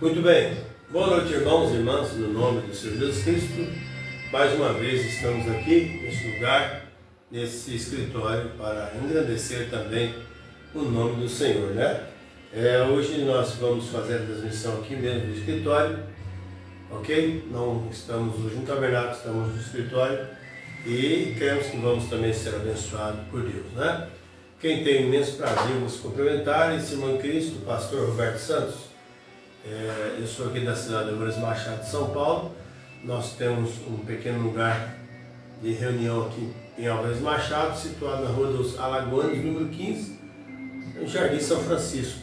Muito bem, boa noite, irmãos e irmãs, no nome do Senhor Jesus Cristo. Mais uma vez estamos aqui neste lugar, nesse escritório, para engrandecer também o nome do Senhor, né? Hoje nós vamos fazer a transmissão aqui mesmo no escritório, ok? Não estamos hoje no tabernáculo, estamos no escritório e cremos que vamos também ser abençoados por Deus, né? Quem tem imenso prazer em nos cumprimentar, esse irmão em Cristo, o pastor Roberto Santos. Eu sou aqui da cidade de Álvares Machado, de São Paulo. Nós temos um pequeno lugar de reunião aqui em Álvares Machado, situado na Rua dos Alagoanos, número 15, no Jardim São Francisco.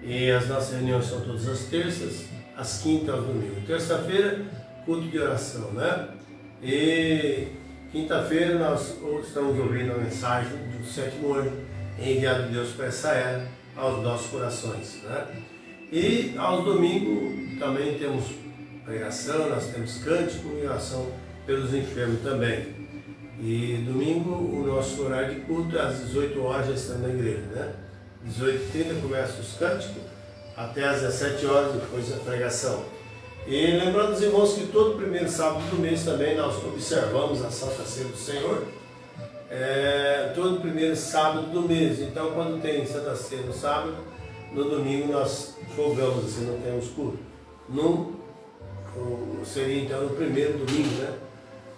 E as nossas reuniões são todas as terças, às quintas e aos domingos. Terça-feira, culto de oração, né? E quinta-feira nós estamos ouvindo a mensagem do sétimo anjo enviado de Deus para essa era aos nossos corações, né? E aos domingos também temos pregação, nós temos cântico e oração pelos enfermos também. E domingo o nosso horário de culto é às 18 horas, já estamos na igreja, né? 18h30 começa os cânticos, até às 17 horas depois a pregação. E lembrando os irmãos que todo primeiro sábado do mês também nós observamos a Santa Ceia do Senhor, todo primeiro sábado do mês. Então quando tem Santa Ceia no sábado, no domingo nós folgamos, assim, não temos culto. Seria então no primeiro domingo, né,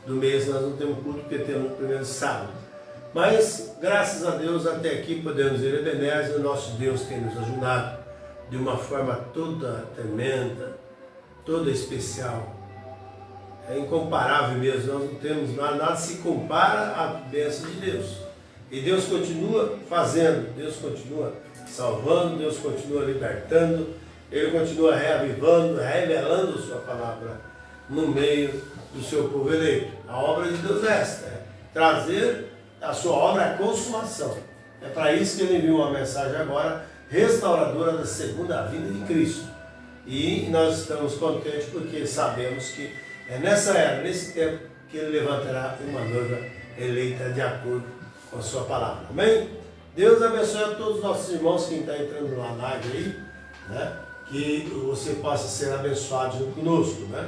do mês nós não temos culto porque temos no primeiro sábado. Mas graças a Deus até aqui podemos ir a Ebenezer, o nosso Deus tem nos ajudado de uma forma toda tremenda, toda especial. É incomparável mesmo, nós não temos nada se compara à bênção de Deus. E Deus continua fazendo, Deus continua salvando, Deus continua libertando, Ele continua reavivando, revelando Sua palavra no meio do seu povo eleito. A obra de Deus é esta, trazer a sua obra à consumação. É para isso que Ele enviou uma mensagem agora, restauradora da segunda vinda de Cristo. E nós estamos contentes porque sabemos que é nessa era, nesse tempo, que Ele levantará uma noiva eleita de acordo com a Sua palavra. Amém? Deus abençoe a todos os nossos irmãos, quem está entrando na live aí, né? Que você possa ser abençoado junto conosco, né?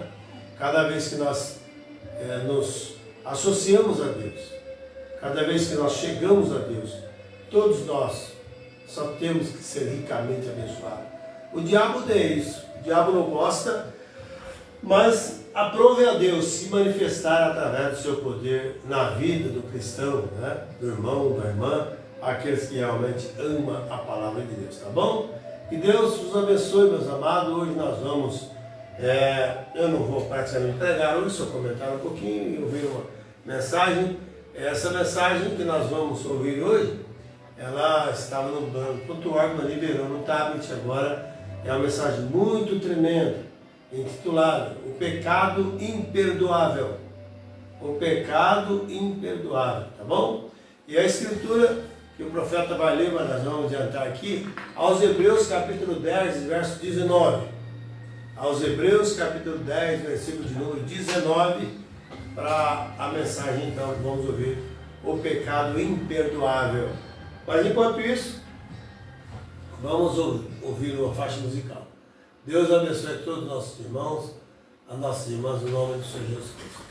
Cada vez que nós nos associamos a Deus, cada vez que nós chegamos a Deus, todos nós só temos que ser ricamente abençoados. O diabo odeia isso, o diabo não gosta, mas aprove a Deus se manifestar através do seu poder na vida do cristão, né? Do irmão, da irmã, aqueles que realmente amam a palavra de Deus, tá bom? Que Deus os abençoe, meus amados. Hoje nós vamos, eu não vou praticamente pregar hoje, só comentar um pouquinho e ouvir uma mensagem. Essa mensagem que nós vamos ouvir hoje, ela estava no banco, o órgão liberou no tablet, agora é uma mensagem muito tremenda, intitulada O Pecado Imperdoável. O Pecado Imperdoável, tá bom? E a escritura que o profeta vai ler, mas nós vamos adiantar aqui, aos Hebreus capítulo 10, verso 19. Aos Hebreus capítulo 10, versículo de número 19, para a mensagem então que vamos ouvir, o pecado imperdoável. Mas enquanto isso, vamos ouvir uma faixa musical. Deus abençoe a todos os nossos irmãos, as nossas irmãs, no nome do Senhor Jesus Cristo.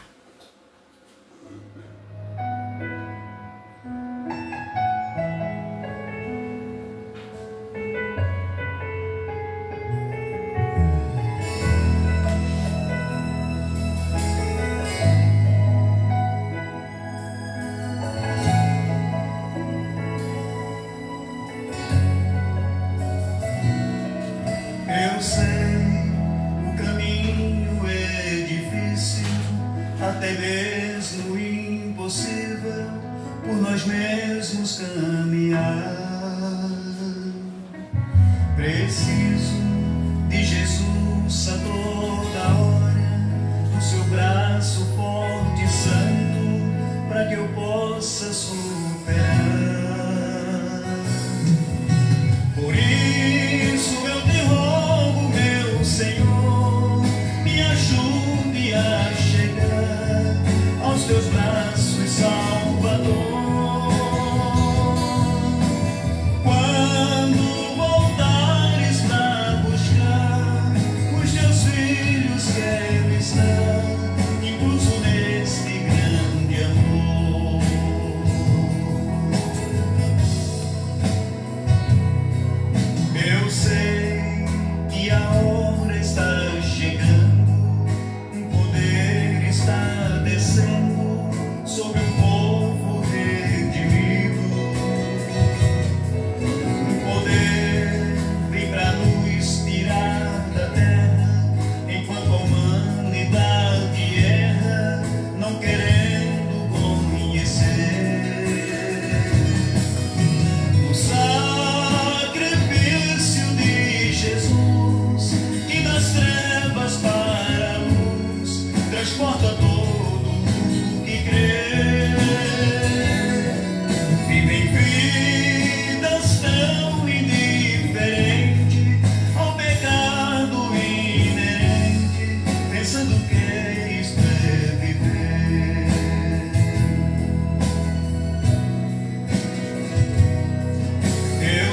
Eu sei, o caminho é difícil, até mesmo impossível, por nós mesmos caminhar. Preciso de Jesus a toda hora, do seu braço forte e santo, para que eu possa superar. Por isso eu te rogo, meu Senhor, me ajude a chegar aos teus braços, Salvador. Quando voltares pra buscar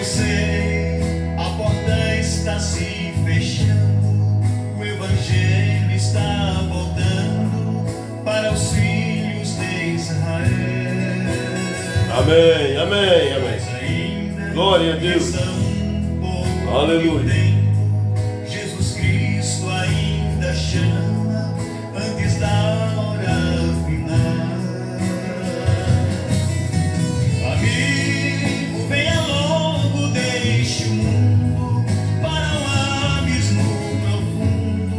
sei, a porta está se fechando, o Evangelho está voltando para os filhos de Israel. Amém, amém, amém. Mas ainda Glória a Deus. resta um pouco Aleluia. de tempo, Jesus Cristo ainda chama antes da hora final. Amigo, venha logo, deixe o mundo para um abismo profundo,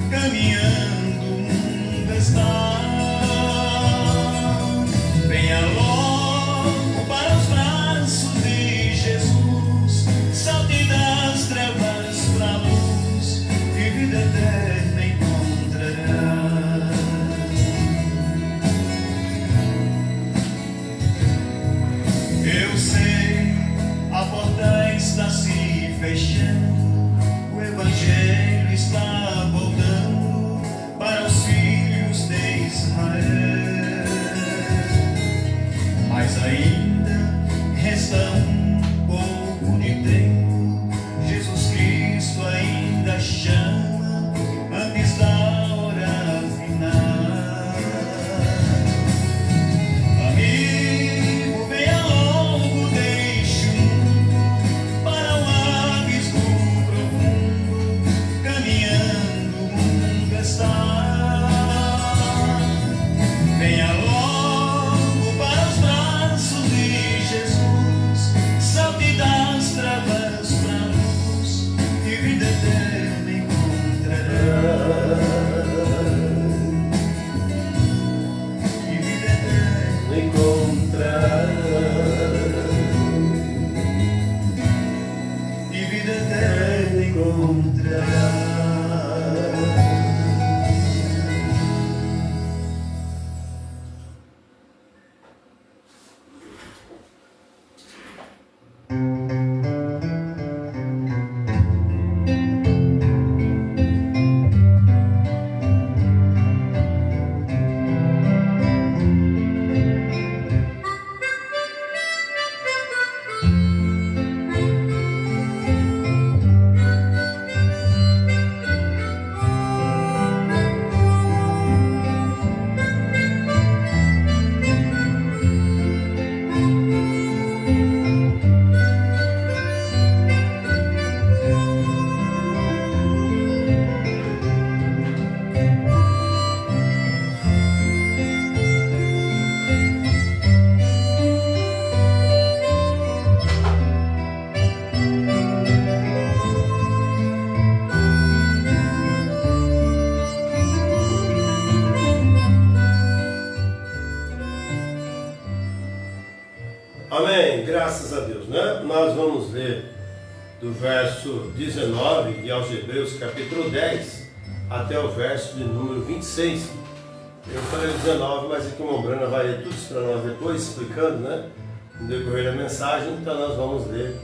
caminhando o mundo está. Venha logo para os braços de Jesus, salte das trevas para a luz e vida eterna encontrará. Eu sei, a porta está se fechando, o Evangelho está voltando para os filhos de Israel. Mas ainda resta um pouco de tempo, Jesus Cristo ainda chama antes da hora final. Amigo, venha logo, deixe o mundo para um abismo profundo, caminhando o mundo está. Venha logo para os braços de Jesus, salte das trevas para a luz e vida eterna encontrará. E vida eterna e vida eterna encontrará. Amém, graças a Deus, né? Nós vamos ler do verso 19 de aos Hebreus, capítulo 10, até o verso de número 26. Eu falei 19, mas aqui o Mombrana vai ler tudo isso para nós depois, explicando, né? No decorrer da mensagem, então nós vamos ler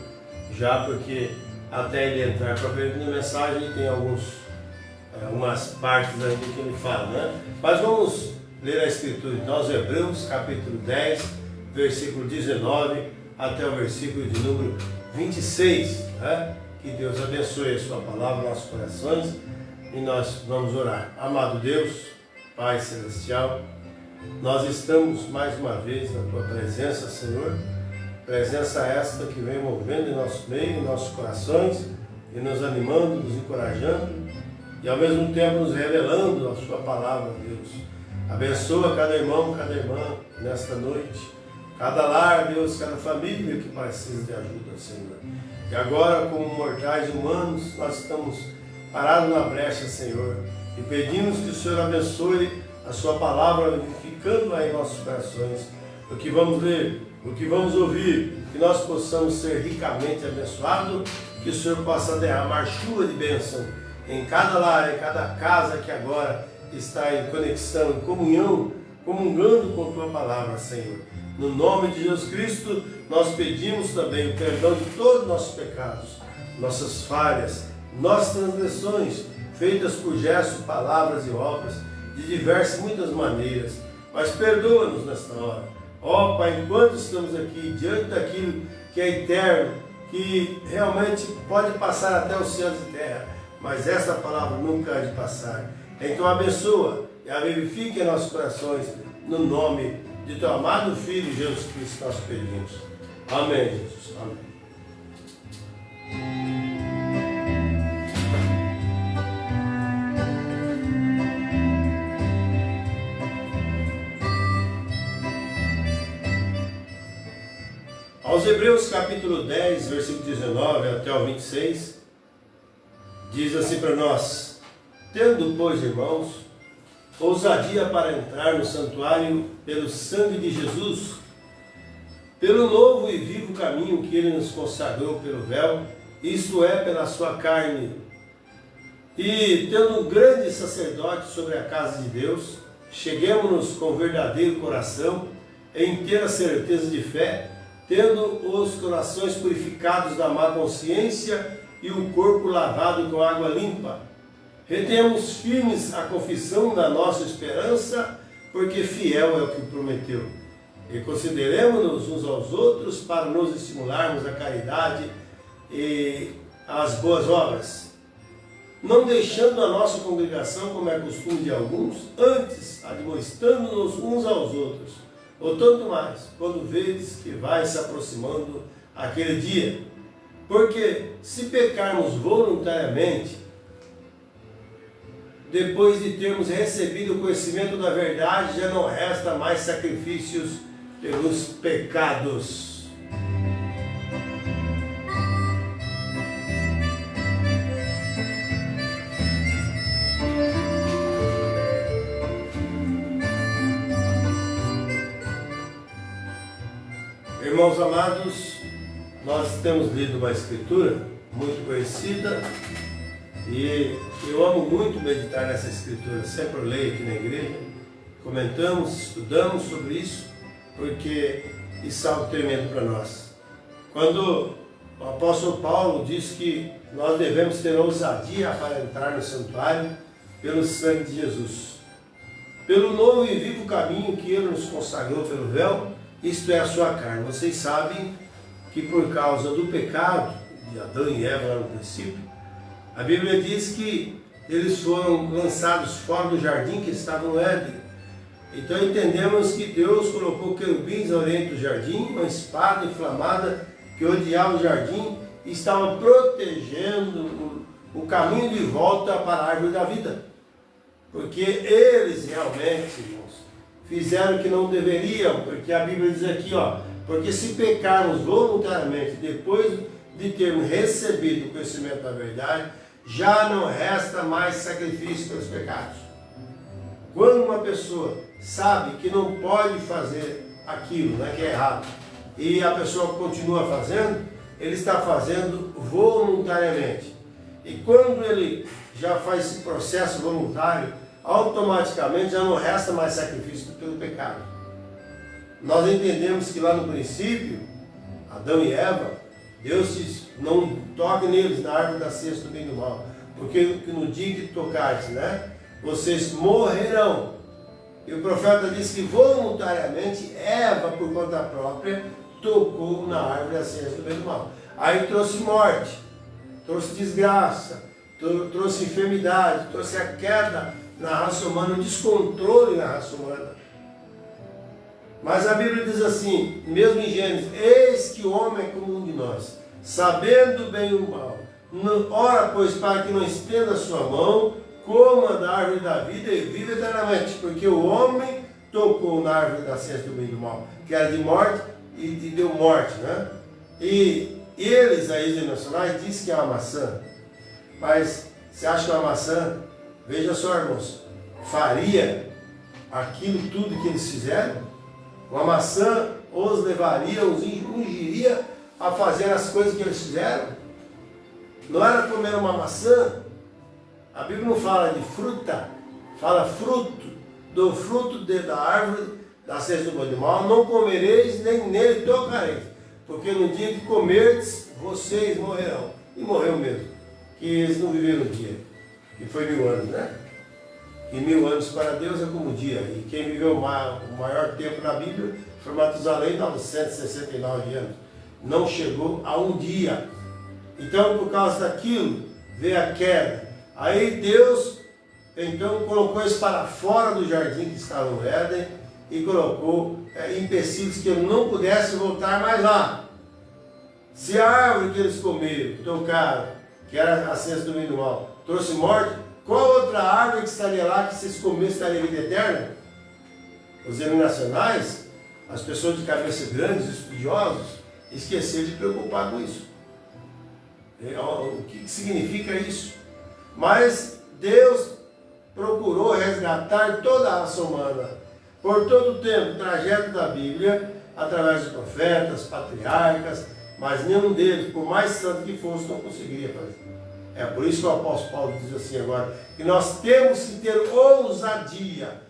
já, porque até ele entrar propriamente na mensagem, tem algumas partes ainda que ele fala, né? Mas vamos ler a Escritura, então, aos Hebreus, capítulo 10, versículo 19 até o versículo de número 26, né? Que Deus abençoe a sua palavra, nossos corações, e nós vamos orar. Amado Deus, Pai Celestial, nós estamos mais uma vez na Tua presença, Senhor, presença esta que vem movendo em nosso meio, em nossos corações, e nos animando, nos encorajando, e ao mesmo tempo nos revelando a Sua palavra, Deus. Abençoa cada irmão, cada irmã nesta noite, cada lar, Deus, cada família que precisa de ajuda, Senhor. E agora, como mortais humanos, nós estamos parados na brecha, Senhor, e pedimos que o Senhor abençoe a Sua palavra, vivificando-a em nossos corações, o que vamos ler, o que vamos ouvir, que nós possamos ser ricamente abençoados, que o Senhor possa derramar chuva de bênção em cada lar, em cada casa que agora está em conexão, em comunhão, comungando com Tua palavra, Senhor. No nome de Jesus Cristo, nós pedimos também o perdão de todos os nossos pecados, nossas falhas, nossas transgressões, feitas por gestos, palavras e obras, de diversas, muitas maneiras. Mas perdoa-nos nesta hora. Ó Pai, enquanto estamos aqui, diante daquilo que é eterno, que realmente pode passar até os céus e terra, mas essa palavra nunca há de passar. Então abençoa e a vivifique em nossos corações, no nome de teu amado Filho Jesus Cristo, nós pedimos. Amém, Jesus. Amém. Aos Hebreus capítulo 10, versículo 19 até o 26, diz assim para nós: tendo, pois, irmãos, ousadia para entrar no santuário pelo sangue de Jesus, pelo novo e vivo caminho que ele nos consagrou pelo véu, isto é, pela sua carne, e tendo um grande sacerdote sobre a casa de Deus, cheguemo-nos com verdadeiro coração, em inteira certeza de fé, tendo os corações purificados da má consciência e o corpo lavado com água limpa. Retemos firmes a confissão da nossa esperança, porque fiel é o que prometeu. E consideremos-nos uns aos outros para nos estimularmos à caridade e às boas obras, não deixando a nossa congregação, como é costume de alguns, antes admoestando-nos uns aos outros, ou tanto mais, quando vedes que vai se aproximando aquele dia. Porque se pecarmos voluntariamente, depois de termos recebido o conhecimento da verdade, já não resta mais sacrifícios pelos pecados. Irmãos amados, nós temos lido uma escritura muito conhecida e eu amo muito meditar nessa escritura, sempre leio aqui na igreja, comentamos, estudamos sobre isso, porque isso é algo tremendo para nós. Quando o apóstolo Paulo diz que nós devemos ter ousadia para entrar no santuário pelo sangue de Jesus, pelo novo e vivo caminho que ele nos consagrou pelo véu, isto é a sua carne. Vocês sabem que por causa do pecado de Adão e Eva lá no princípio, a Bíblia diz que eles foram lançados fora do jardim que estava no Éden. Então entendemos que Deus colocou querubins ao oriente do jardim, uma espada inflamada que odiava o jardim e estava protegendo o caminho de volta para a árvore da vida. Porque eles realmente, irmãos, fizeram o que não deveriam, porque a Bíblia diz aqui, porque se pecarmos voluntariamente, depois de termos recebido o conhecimento da verdade, já não resta mais sacrifício pelos pecados. Quando uma pessoa sabe que não pode fazer aquilo, que é errado, e a pessoa continua fazendo, ele está fazendo voluntariamente. E quando ele já faz esse processo voluntário, automaticamente já não resta mais sacrifício pelo pecado. Nós entendemos que lá no princípio, Adão e Eva, Deus diz, não toque neles na árvore da ciência do bem e do mal, porque no dia que tocares, vocês morrerão. E o profeta diz que voluntariamente Eva, por conta própria, tocou na árvore da ciência do bem e do mal. Aí trouxe morte, trouxe desgraça, trouxe enfermidade, trouxe a queda na raça humana, o descontrole na raça humana. Mas a Bíblia diz assim, mesmo em Gênesis, eis que o homem é como um de nós, sabendo o bem e o mal. Ora, pois, para que não estenda a sua mão, coma da árvore da vida e viva eternamente, porque o homem tocou na árvore da ciência do bem e do mal, que era de morte e deu morte, E eles, aí, os nacionais, dizem que é uma maçã, mas você acha que é uma maçã? Veja só, irmãos, faria aquilo tudo que eles fizeram? Uma maçã os levaria, os ungiria a fazer as coisas que eles fizeram? Não era comer uma maçã? A Bíblia não fala de fruta, fala fruto. Do fruto da árvore da ciência do bem e do mal não comereis, nem nele tocareis, porque no dia que comerdes, vocês morrerão. E morreu mesmo, que eles não viveram um dia, que foi 1000 anos, E 1000 anos para Deus é como um dia. E quem viveu o maior tempo na Bíblia foi Matusalém, 969 anos. não chegou a um dia. Então, por causa daquilo, veio a queda. Aí Deus, então, colocou eles para fora do jardim que estava no Éden e colocou empecilhos que ele não pudesse voltar mais lá. Se a árvore que eles comeram, tocaram, que era a ciência do bem e do mal, trouxe morte, qual outra árvore que estaria lá que se eles comessem estaria vida eterna? Os nacionais, as pessoas de cabeça grandes, estudiosos, esqueceram de preocupar com isso. O que significa isso? Mas Deus procurou resgatar toda a raça humana por todo o tempo, o trajeto da Bíblia, através de profetas, patriarcas, mas nenhum deles, por mais santo que fosse, não conseguiria fazer. É por isso que o apóstolo Paulo diz assim agora, que nós temos que ter ousadia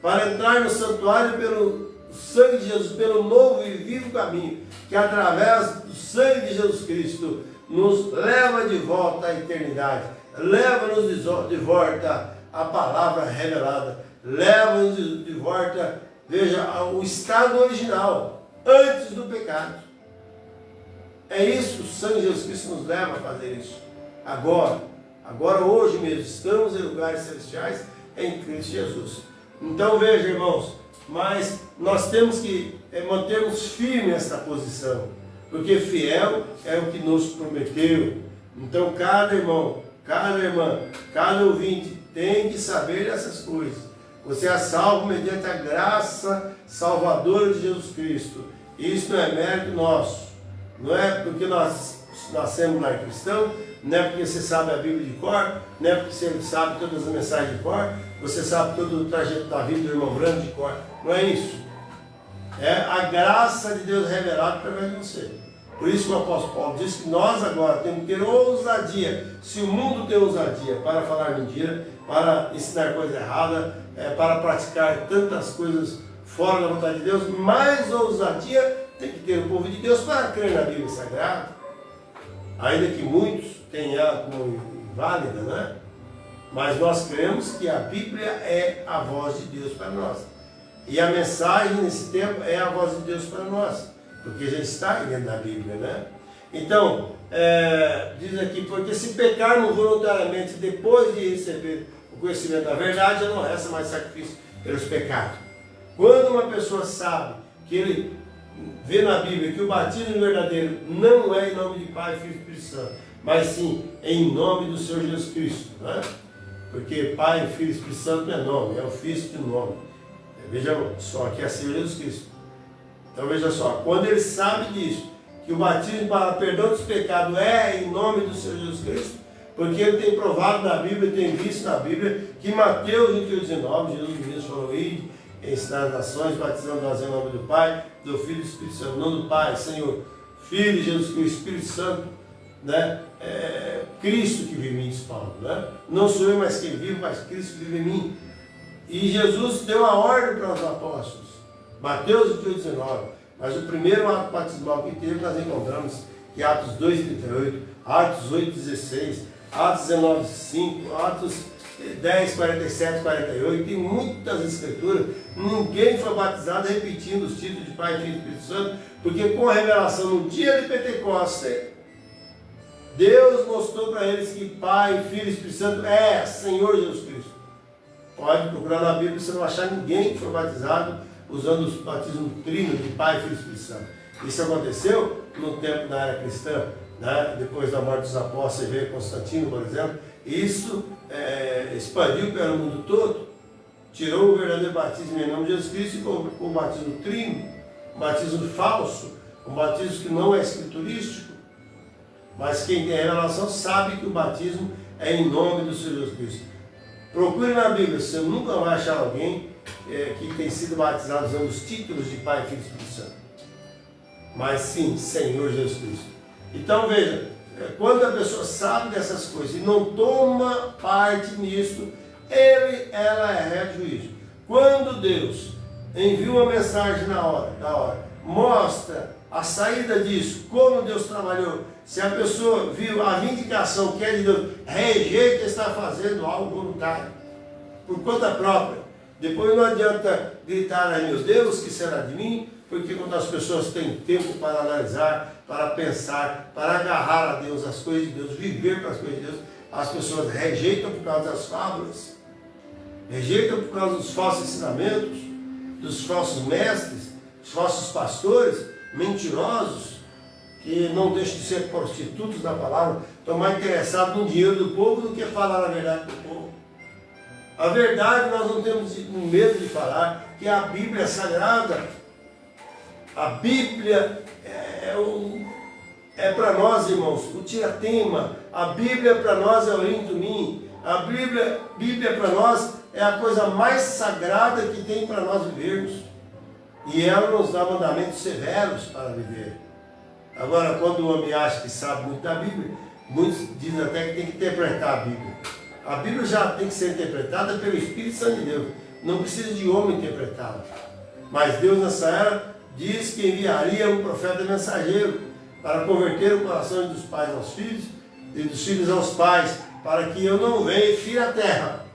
para entrar no santuário pelo sangue de Jesus, pelo novo e vivo caminho, que através do sangue de Jesus Cristo nos leva de volta à eternidade, leva-nos de volta à palavra revelada, leva-nos de volta, veja, ao estado original, antes do pecado. É isso, o sangue de Jesus Cristo nos leva a fazer isso. Agora hoje mesmo, estamos em lugares celestiais em Cristo Jesus. Então veja, irmãos, mas nós temos que mantermos firme esta posição, porque fiel é o que nos prometeu. Então cada irmão, cada irmã, cada ouvinte tem que saber dessas coisas. Você é salvo mediante a graça salvadora de Jesus Cristo. Isso não é mérito nosso. Não é porque nós nascemos lá cristão, não é porque você sabe a Bíblia de cor, não é porque você sabe todas as mensagens de cor, você sabe todo o trajeto da vida do irmão Branco de cor. Não é isso. É a graça de Deus revelada através de você. Por isso que o apóstolo Paulo diz que nós agora temos que ter ousadia. Se o mundo tem ousadia para falar mentira, para ensinar coisa errada, para praticar tantas coisas fora da vontade de Deus, mais ousadia tem que ter o povo de Deus para crer na Bíblia Sagrada. Ainda que muitos tenham ela como inválida, né? Mas nós cremos que a Bíblia é a voz de Deus para nós. E a mensagem nesse tempo é a voz de Deus para nós. Porque já está dentro da Bíblia, né? Então, diz aqui, porque se pecarmos voluntariamente depois de receber o conhecimento da verdade, já não resta mais sacrifício pelos pecados. Quando uma pessoa sabe que ele vê na Bíblia que o batismo verdadeiro não é em nome de Pai, Filho e Espírito Santo, mas sim em nome do Senhor Jesus Cristo, né? Porque Pai, Filho e Espírito Santo não é nome, é ofício de nome. Veja só, que é Senhor Jesus Cristo. Então veja só, quando ele sabe disso, que o batismo para perdão dos pecados é em nome do Senhor Jesus Cristo, porque ele tem provado na Bíblia, tem visto na Bíblia, que Mateus 28:19, Jesus mesmo falou, ide, ensinar as nações, batizando-as em nome do Pai, do Filho e do Espírito Santo, não do Pai, Senhor, Filho, Jesus Cristo, Espírito Santo, né? Cristo que vive em mim, diz Paulo, né? Não sou eu mais quem vive, mas Cristo que vive em mim. E Jesus deu a ordem para os apóstolos, Mateus 28:19, mas o primeiro ato batismal que teve nós encontramos que Atos 2:38, Atos 8:16, Atos 19:5, Atos 10, 47, 48, tem muitas escrituras. Ninguém foi batizado repetindo os títulos de Pai, Filho e Espírito Santo, porque com a revelação no dia de Pentecostes, Deus mostrou para eles que Pai, Filho e Espírito Santo é Senhor Jesus Cristo. Pode procurar na Bíblia, você não vai achar ninguém que foi batizado usando os batismos trino de Pai, Filho e Espírito Santo. Isso aconteceu no tempo da era cristã, né? Depois da morte dos apóstolos, você vê Constantino, por exemplo. Isso expandiu pelo mundo todo, tirou o verdadeiro batismo em nome de Jesus Cristo e colocou o batismo trino, um batismo falso, um batismo que não é escriturístico. Mas quem tem revelação sabe que o batismo é em nome do Senhor Jesus Cristo. Procure na Bíblia, você nunca vai achar alguém que tem sido batizado usando os títulos de Pai, Filho e Espírito Santo. Mas sim, Senhor Jesus Cristo. Então veja, quando a pessoa sabe dessas coisas e não toma parte nisso, ela é ré de juízo. Quando Deus envia uma mensagem da hora, mostra a saída disso, como Deus trabalhou, se a pessoa viu a vindicação que é de Deus, rejeita estar fazendo algo voluntário, por conta própria. Depois não adianta gritar, ai meu Deus, que será de mim? Porque quando as pessoas têm tempo para analisar, para pensar, para agarrar a Deus, as coisas de Deus, viver para as coisas de Deus. As pessoas rejeitam por causa das fábulas, rejeitam por causa dos falsos ensinamentos, dos falsos mestres, dos falsos pastores, mentirosos, que não deixam de ser prostitutos da palavra, estão mais interessados no dinheiro do povo do que falar a verdade para o povo. A verdade nós não temos medo de falar, que a Bíblia é sagrada. A Bíblia é para nós, irmãos, o tiratema. A Bíblia para nós é o rim. A Bíblia para nós é a coisa mais sagrada que tem para nós vivermos. E ela nos dá mandamentos severos para viver. Agora, quando o homem acha que sabe muito da Bíblia, muitos dizem até que tem que interpretar a Bíblia. A Bíblia já tem que ser interpretada pelo Espírito Santo de Deus. Não precisa de homem interpretá-la. Mas Deus nessa era diz que enviaria um profeta mensageiro para converter o coração dos pais aos filhos e dos filhos aos pais, para que eu não venha e fira a terra.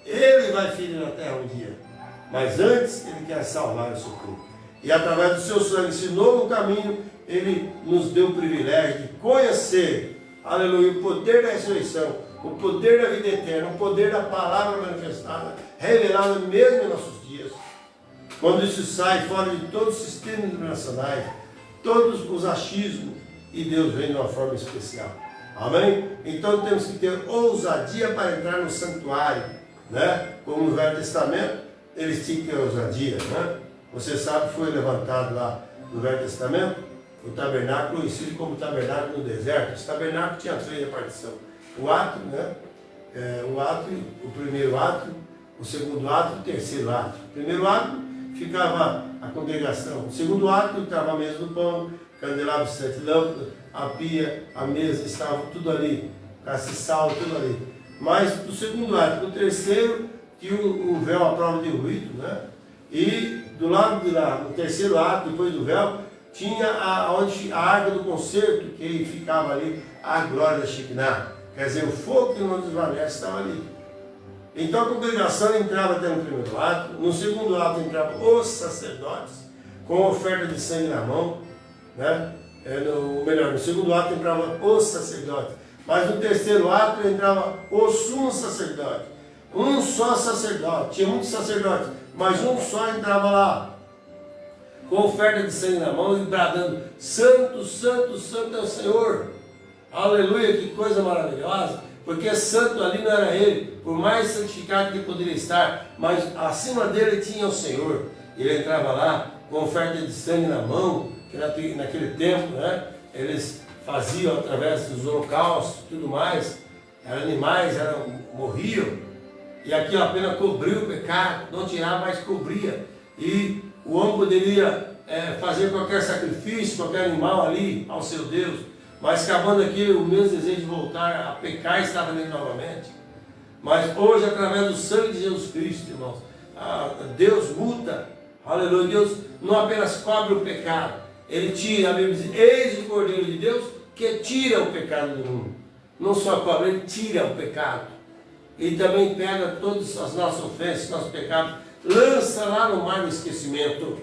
Ele vai ferir a terra um dia. Mas antes ele quer salvar e socorrer. E através do seu sangue, esse novo caminho, ele nos deu o privilégio de conhecer, aleluia, o poder da ressurreição, o poder da vida eterna, o poder da palavra manifestada, revelada mesmo em nossos dias. Quando isso sai fora de todos os sistemas internacionais, todos os achismos, e Deus vem de uma forma especial. Amém? Então temos que ter ousadia para entrar no santuário, né? Como no Velho Testamento, eles tinham que ter ousadia, né? Você sabe que foi levantado lá no Velho Testamento o tabernáculo, conhecido como tabernáculo no deserto. Esse tabernáculo tinha 3 repartições. O ato, né? O primeiro ato, o segundo ato e o terceiro ato. O primeiro ato ficava a congregação. O segundo ato estava a mesa do pão, candelabro de 7 lâmpadas, a pia, a mesa, estava tudo ali, castiçal, tudo ali. Mas do segundo ato, do terceiro, tinha o véu à prova de ruído, né? E do lado de lá, no terceiro ato, depois do véu, tinha onde a arca do concerto, que ficava ali, a glória da Shekinah. Quer dizer, o fogo que não desvanece estava ali. Então a congregação entrava até no primeiro ato, no segundo ato entravam os sacerdotes, com oferta de sangue na mão, né? No segundo ato entravam os sacerdotes, mas no terceiro ato entrava o sumo sacerdote, um só sacerdote, tinha muitos sacerdotes, mas um só entrava lá, com oferta de sangue na mão e bradando: Santo, Santo, Santo é o Senhor. Aleluia, que coisa maravilhosa. Porque santo ali não era ele, por mais santificado que poderia estar, mas acima dele tinha o Senhor. Ele entrava lá com oferta de sangue na mão, que naquele tempo, né, eles faziam através dos holocaustos e tudo mais, eram animais, morriam, e aquilo apenas cobria o pecado, não tirava, mas cobria. E o homem poderia fazer qualquer sacrifício, qualquer animal ali ao seu Deus, mas acabando aquilo, o mesmo desejo de voltar a pecar estava nele novamente. Mas hoje, através do sangue de Jesus Cristo, irmãos, Deus muda, aleluia. Deus não apenas cobre o pecado, Ele tira, a Bíblia diz: eis o Cordeiro de Deus que tira o pecado do mundo. Não só cobre, Ele tira o pecado. E também pega todas as nossas ofensas, nossos pecados, lança lá no mar do esquecimento.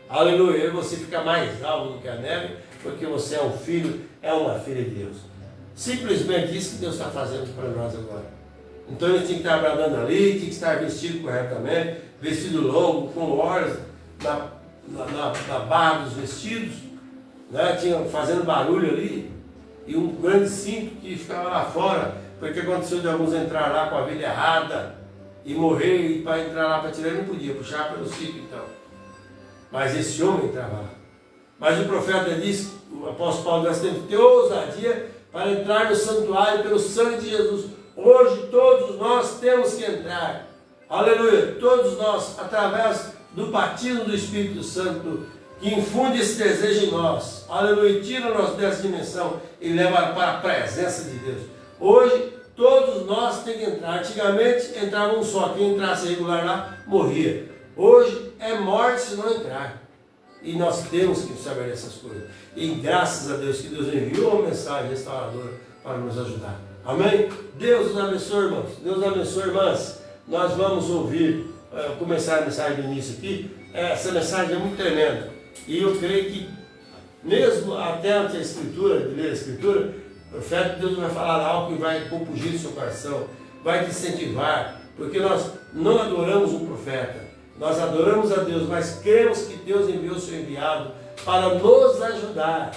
Aleluia. E você fica mais alto do que a neve, porque você é um filho, é uma filha de Deus. Simplesmente isso que Deus está fazendo para nós agora. Então ele tinha que estar bradando ali, tinha que estar vestido corretamente, vestido longo, com horas na barra dos vestidos, né? Tinha fazendo barulho ali, e um grande cinto que ficava lá fora, porque aconteceu de alguns entrar lá com a vida errada e morrer, e para entrar lá para tirar ele não podia, puxar pelo cinto então. Mas esse homem entrava lá. Mas o profeta disse, o apóstolo Paulo, nós temos que ter ousadia para entrar no santuário pelo sangue de Jesus. Hoje todos nós temos que entrar. Aleluia. Todos nós, através do batismo do Espírito Santo, que infunde esse desejo em nós. Aleluia. Tira-nos dessa dimensão e leva para a presença de Deus. Hoje todos nós temos que entrar. Antigamente entrava um só. Quem entrasse regular lá, morria. Hoje é morte se não entrar. E nós temos que saber dessas coisas. E graças a Deus que Deus enviou uma mensagem restauradora para nos ajudar. Amém? Deus nos abençoe, irmãos. Deus nos abençoe, irmãs. Nós vamos ouvir, começar a mensagem do início aqui. Essa mensagem é muito tremenda. E eu creio que mesmo até antes da Escritura, de ler a Escritura, o profeta de Deus vai falar algo que vai compungir o seu coração, vai te incentivar, porque nós não adoramos um profeta, nós adoramos a Deus, mas cremos que Deus enviou o seu enviado para nos ajudar.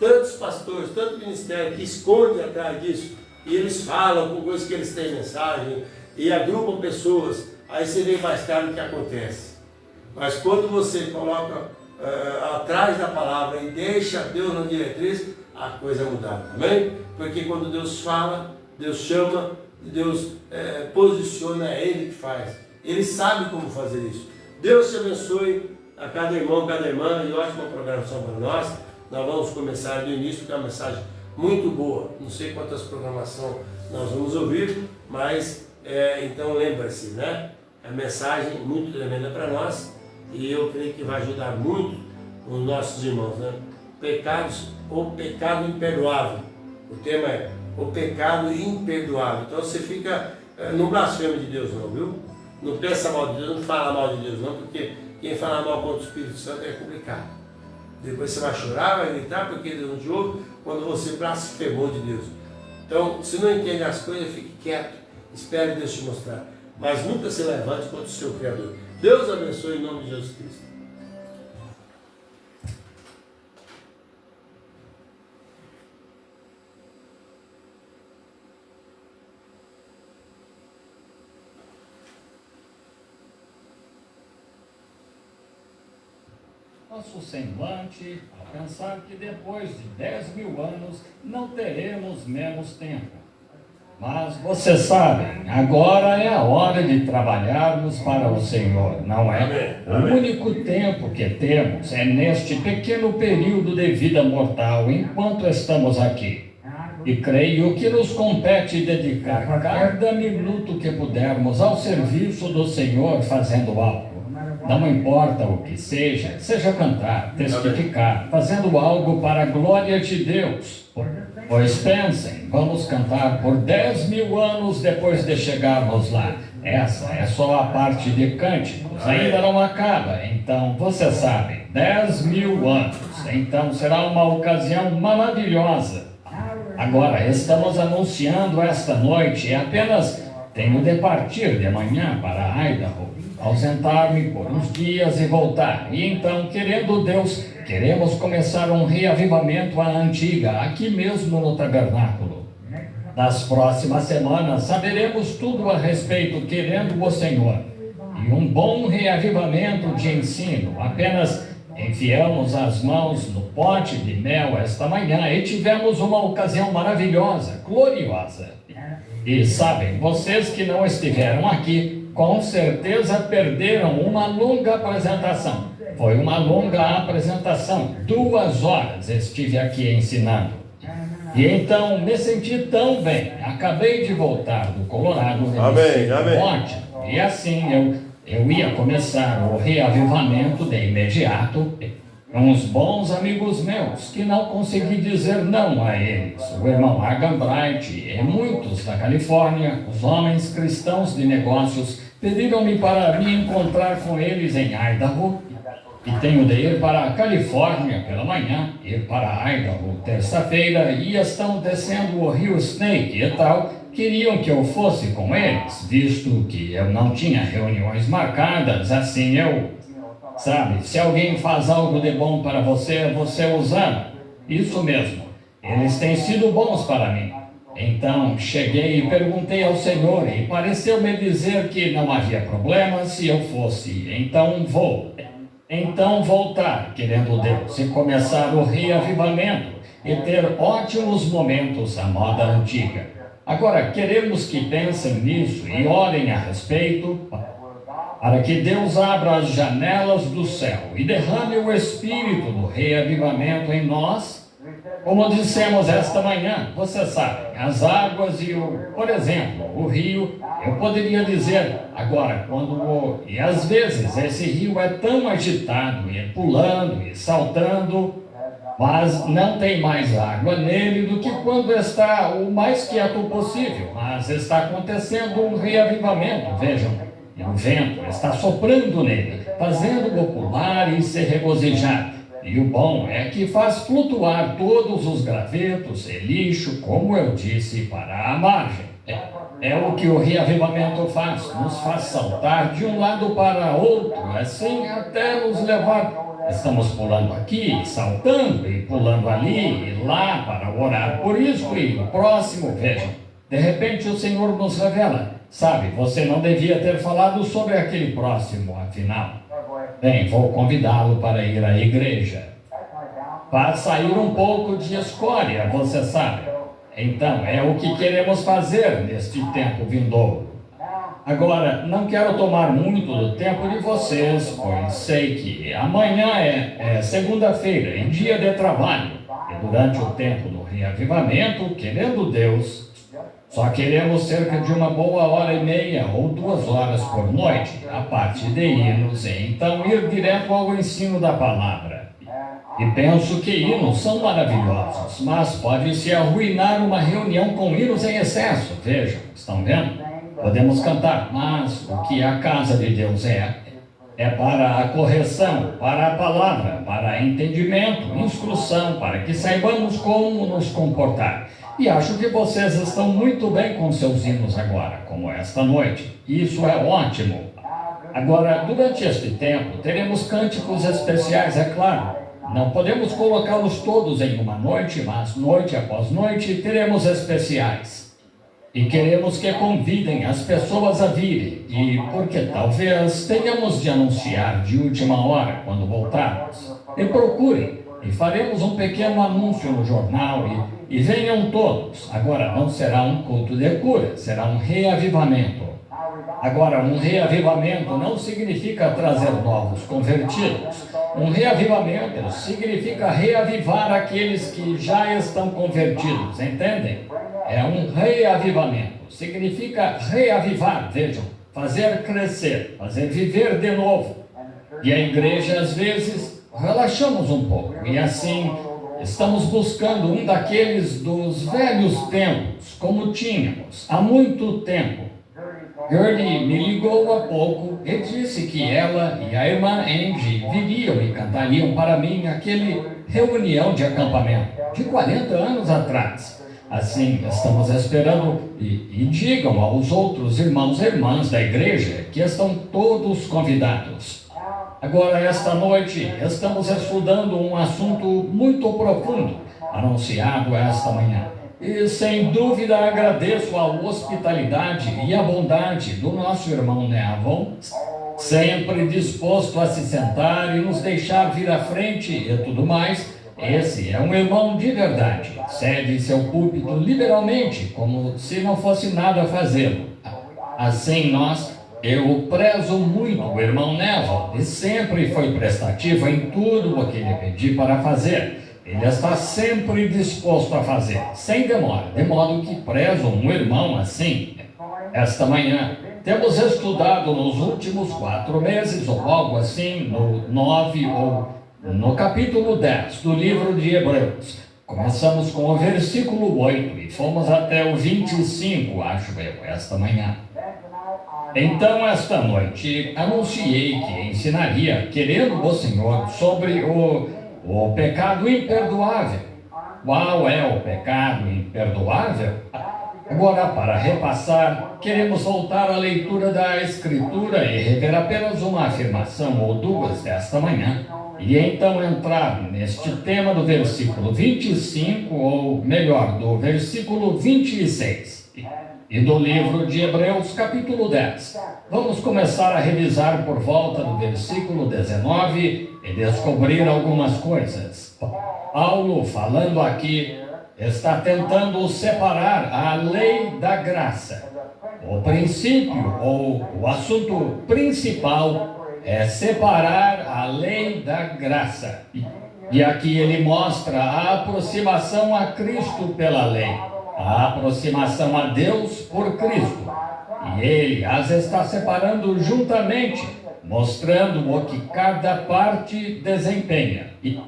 Tantos pastores, tanto ministério que esconde atrás disso, e eles falam com coisas que eles têm mensagem, e agrupam pessoas, aí você vê mais tarde o que acontece. Mas quando você coloca atrás da palavra e deixa Deus na diretriz, a coisa muda, amém? Porque quando Deus fala, Deus chama, Deus posiciona, é Ele que faz. Ele sabe como fazer isso. Deus te abençoe a cada irmão, cada irmã, e ótima programação para nós. Nós vamos começar do início, que é uma mensagem muito boa. Não sei quantas programações nós vamos ouvir, mas então lembra-se, né? A mensagem muito tremenda para nós, e eu creio que vai ajudar muito os nossos irmãos, né? Pecados, o pecado imperdoável. O tema é o pecado imperdoável. Então você fica, não blasfema de Deus não, viu? Não pensa mal de Deus, não fala mal de Deus não, porque quem fala mal contra o Espírito Santo é complicado. Depois você vai chorar, vai gritar, porque Deus não te ouve, quando você blasfemou de Deus. Então, se não entende as coisas, fique quieto, espere Deus te mostrar. Mas nunca se levante contra o seu Criador. Deus abençoe em nome de Jesus Cristo. Nosso semblante a pensar que depois de 10.000 anos não teremos menos tempo. Mas vocês sabem, agora é a hora de trabalharmos para o Senhor, não é? Amém. O único tempo que temos é neste pequeno período de vida mortal enquanto estamos aqui. E creio que nos compete dedicar cada minuto que pudermos ao serviço do Senhor fazendo algo. Não importa o que seja, seja cantar, testificar, fazendo algo para a glória de Deus. Pois pensem, vamos cantar por 10.000 anos depois de chegarmos lá. Essa é só a parte de cânticos, ainda não acaba. Então, você sabe, 10.000 anos. Então será uma ocasião maravilhosa. Agora, estamos anunciando esta noite e apenas tenho de partir de manhã para Idaho, ausentar-me por uns dias e voltar. E então, querendo Deus, queremos começar um reavivamento à antiga, aqui mesmo no tabernáculo. Nas próximas semanas, saberemos tudo a respeito, querendo o Senhor. E um bom reavivamento de ensino. Apenas enfiamos as mãos no pote de mel esta manhã e tivemos uma ocasião maravilhosa, gloriosa. E sabem, vocês que não estiveram aqui, com certeza perderam uma longa apresentação. Foi uma longa apresentação, 2 horas estive aqui ensinando. E então me senti tão bem. Acabei de voltar do Colorado, Amém. ótimo. E assim eu ia começar o reavivamento de imediato. Uns bons amigos meus, que não consegui dizer não a eles, o irmão Hagan Bright e muitos da Califórnia, os homens cristãos de negócios, pediram-me para me encontrar com eles em Idaho, e tenho de ir para a Califórnia pela manhã, ir para Idaho terça-feira, e estão descendo o rio Snake e tal. Queriam que eu fosse com eles, visto que eu não tinha reuniões marcadas, assim sabe, se alguém faz algo de bom para você, você os ama. Isso mesmo, eles têm sido bons para mim. Então, cheguei e perguntei ao Senhor, e pareceu-me dizer que não havia problema se eu fosse. Então, voltar, querendo Deus, e começar o reavivamento, e ter ótimos momentos à moda antiga. Agora, queremos que pensem nisso e orem a respeito, para que Deus abra as janelas do céu e derrame o Espírito do reavivamento em nós. Como dissemos esta manhã, vocês sabem, as águas por exemplo, o rio, eu poderia dizer agora, e às vezes esse rio é tão agitado, e pulando e saltando, mas não tem mais água nele do que quando está o mais quieto possível. Mas está acontecendo um reavivamento, vejam. E o vento está soprando nele, fazendo-o pular e se regozijar. E o bom é que faz flutuar todos os gravetos e lixo, como eu disse, para a margem. É o que o reavivamento faz, nos faz saltar de um lado para outro, assim até nos levar. Estamos pulando aqui, saltando e pulando ali e lá para orar por isso e o próximo, vejam. De repente o Senhor nos revela, sabe, você não devia ter falado sobre aquele próximo, afinal. Bem, vou convidá-lo para ir à igreja. Para sair um pouco de escória, você sabe. Então, é o que queremos fazer neste tempo vindouro. Agora, não quero tomar muito do tempo de vocês, pois sei que amanhã é segunda-feira, em dia de trabalho. E durante o tempo do reavivamento, querendo Deus, só queremos cerca de uma boa hora e meia ou 2 horas por noite, a parte de hinos, e então ir direto ao ensino da palavra. E penso que hinos são maravilhosos, mas pode-se arruinar uma reunião com hinos em excesso, vejam, estão vendo? Podemos cantar, mas o que a casa de Deus é para a correção, para a palavra, para entendimento, instrução, para que saibamos como nos comportar. E acho que vocês estão muito bem com seus hinos agora, como esta noite. Isso é ótimo. Agora, durante este tempo, teremos cânticos especiais, é claro. Não podemos colocá-los todos em uma noite, mas noite após noite teremos especiais. E queremos que convidem as pessoas a virem, e porque talvez tenhamos de anunciar de última hora quando voltarmos. E procurem, e faremos um pequeno anúncio no jornal, e venham todos. Agora não será um culto de cura, será um reavivamento. Agora, um reavivamento não significa trazer novos convertidos. Um reavivamento significa reavivar aqueles que já estão convertidos, entendem? É um reavivamento, significa reavivar, vejam, fazer crescer, fazer viver de novo. E a igreja, às vezes, relaxamos um pouco, e assim, estamos buscando um daqueles dos velhos tempos, como tínhamos, há muito tempo. Gertie me ligou há pouco e disse que ela e a irmã Angie viriam e cantariam para mim aquele reunião de acampamento de 40 anos atrás. Assim, estamos esperando e digam aos outros irmãos e irmãs da igreja que estão todos convidados. Agora, esta noite, estamos estudando um assunto muito profundo, anunciado esta manhã. E, sem dúvida, agradeço a hospitalidade e a bondade do nosso irmão Neville, sempre disposto a se sentar e nos deixar vir à frente e tudo mais. Esse é um irmão de verdade, cede seu púlpito liberalmente, como se não fosse nada a fazê-lo. Assim eu prezo muito o irmão Neville, e sempre foi prestativo em tudo o que lhe pedi para fazer. Ele está sempre disposto a fazer, sem demora, de modo que prezo um irmão assim. Esta manhã, temos estudado nos últimos 4 meses, ou algo assim, no 9 ou no capítulo 10 do livro de Hebreus. Começamos com o versículo 8 e fomos até o 25, acho eu, esta manhã. Então, esta noite, anunciei que ensinaria, querendo o Senhor, sobre o pecado imperdoável. Qual é o pecado imperdoável? Agora, para repassar, queremos voltar à leitura da Escritura e rever apenas uma afirmação ou duas desta manhã, e então entrar neste tema do versículo 25, ou melhor, do versículo 26, e do livro de Hebreus, capítulo 10. Vamos começar a revisar por volta do versículo 19 e descobrir algumas coisas. Paulo, falando aqui, está tentando separar a lei da graça. O princípio, ou o assunto principal, é separar a lei da graça. E aqui ele mostra a aproximação a Cristo pela lei, a aproximação a Deus por Cristo. E ele as está separando juntamente, mostrando o que cada parte desempenha. E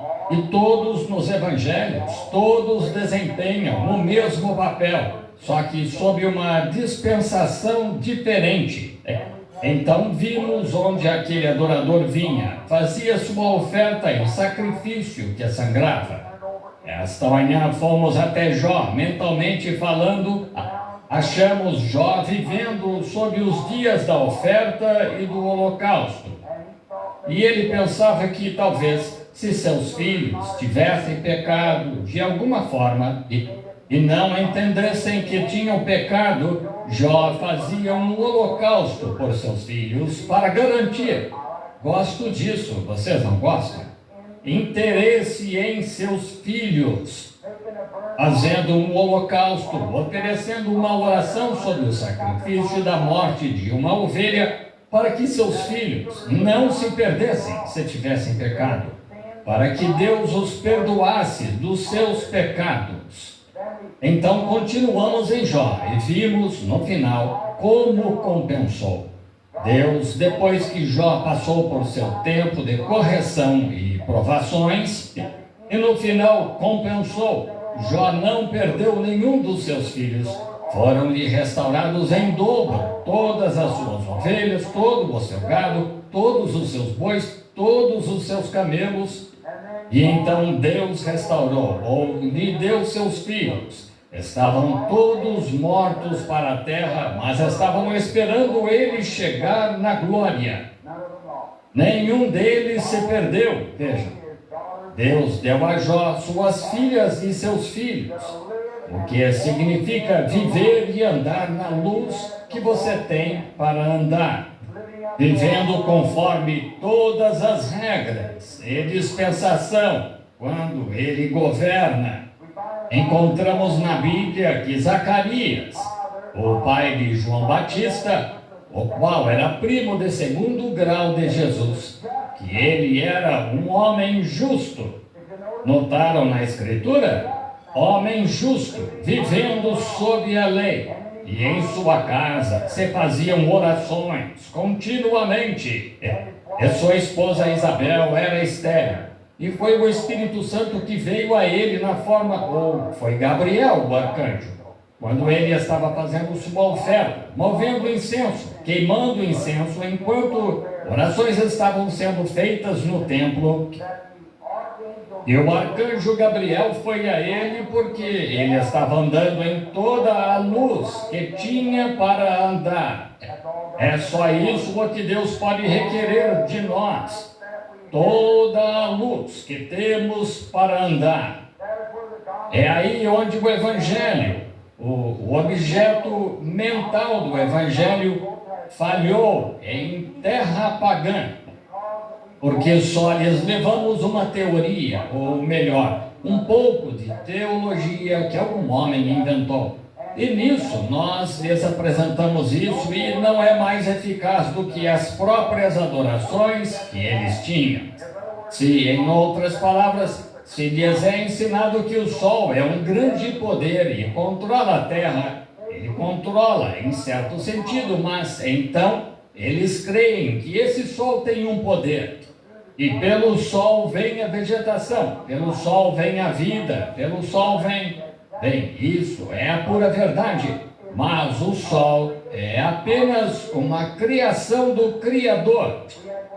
todos nos evangelhos, todos desempenham o mesmo papel, só que sob uma dispensação diferente. Então vimos onde aquele adorador vinha, fazia sua oferta em sacrifício que sangrava. Esta manhã fomos até Jó, mentalmente falando, achamos Jó vivendo sob os dias da oferta e do holocausto. E ele pensava que talvez, se seus filhos tivessem pecado de alguma forma e não entendessem que tinham pecado, Jó fazia um holocausto por seus filhos para garantir. Gosto disso, vocês não gostam? Interesse em seus filhos, fazendo um holocausto, oferecendo uma oração sobre o sacrifício da morte de uma ovelha, para que seus filhos não se perdessem se tivessem pecado, para que Deus os perdoasse dos seus pecados. Então continuamos em Jó e vimos no final como compensou. Deus, depois que Jó passou por seu tempo de correção e provações, e no final compensou. Jó não perdeu nenhum dos seus filhos. Foram-lhe restaurados em dobro todas as suas ovelhas, todo o seu gado, todos os seus bois, todos os seus camelos. E então Deus restaurou, ou lhe deu seus filhos. Estavam todos mortos para a terra, mas estavam esperando ele chegar na glória. Nenhum deles se perdeu. Veja, Deus deu a Jó suas filhas e seus filhos, o que significa viver e andar na luz que você tem para andar, vivendo conforme todas as regras e dispensação, quando ele governa. Encontramos na Bíblia que Zacarias, o pai de João Batista, o qual era primo de segundo grau de Jesus, que ele era um homem justo. Notaram na Escritura? Homem justo, vivendo sob a lei, e em sua casa se faziam orações continuamente. E sua esposa Isabel era estéril. E foi o Espírito Santo que veio a ele na forma, ou foi Gabriel, o arcanjo, quando ele estava fazendo sua oferta, movendo incenso, queimando incenso, enquanto orações estavam sendo feitas no templo. E o arcanjo Gabriel foi a ele porque ele estava andando em toda a luz que tinha para andar. É só isso o que Deus pode requerer de nós. Toda a luz que temos para andar. É aí onde o Evangelho, o objeto mental do Evangelho, falhou em terra pagã. Porque só lhes levamos uma teoria, ou melhor, um pouco de teologia que algum homem inventou. E nisso nós lhes apresentamos isso e não é mais eficaz do que as próprias adorações que eles tinham. Se, em outras palavras, se lhes é ensinado que o Sol é um grande poder e controla a Terra, ele controla em certo sentido, mas então eles creem que esse Sol tem um poder. E pelo Sol vem a vegetação, pelo Sol vem a vida, pelo Sol vem... Bem, isso é a pura verdade, mas o Sol é apenas uma criação do Criador.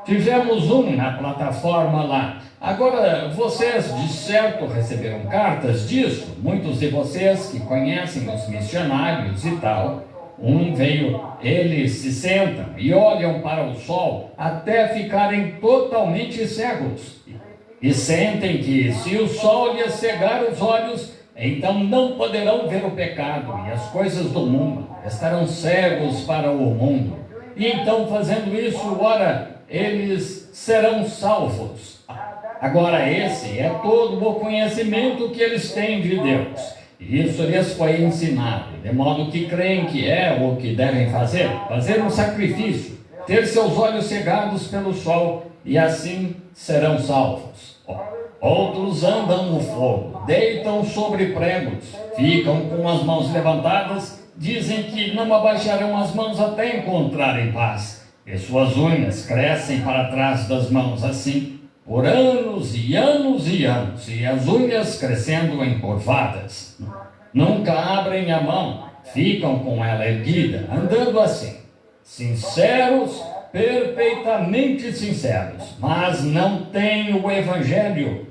Tivemos um na plataforma lá. Agora, vocês de certo receberam cartas disso, muitos de vocês que conhecem os missionários e tal. Um veio, eles se sentam e olham para o Sol até ficarem totalmente cegos. E sentem que se o Sol lhes cegar os olhos, então não poderão ver o pecado e as coisas do mundo, estarão cegos para o mundo. E então, fazendo isso, ora, eles serão salvos. Agora, esse é todo o conhecimento que eles têm de Deus. E isso lhes foi ensinado, de modo que creem que é o que devem fazer um sacrifício, ter seus olhos cegados pelo sol, e assim serão salvos. Outros andam no fogo, deitam sobre pregos, ficam com as mãos levantadas, dizem que não abaixarão as mãos até encontrarem paz, e suas unhas crescem para trás das mãos assim, por anos e anos e anos, e as unhas crescendo encurvadas. Nunca abrem a mão, ficam com ela erguida, andando assim. sinceros, perfeitamente sinceros, mas não têm o Evangelho.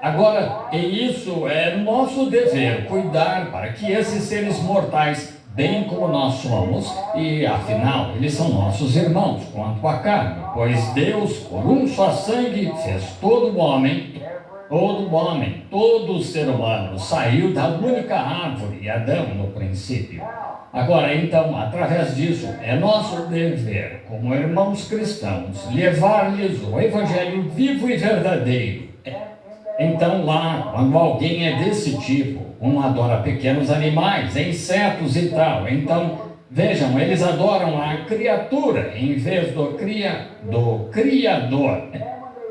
Agora, e isso é nosso dever, cuidar para que esses seres mortais, bem como nós somos, e afinal, eles são nossos irmãos, quanto à carne, pois Deus, por um só sangue, fez todo ser humano, saiu da única árvore, Adão, no princípio. Agora, então, através disso, é nosso dever, como irmãos cristãos, levar-lhes o Evangelho vivo e verdadeiro. Então, lá, quando alguém é desse tipo, adora pequenos animais, insetos e tal, então, vejam, eles adoram a criatura em vez do Criador.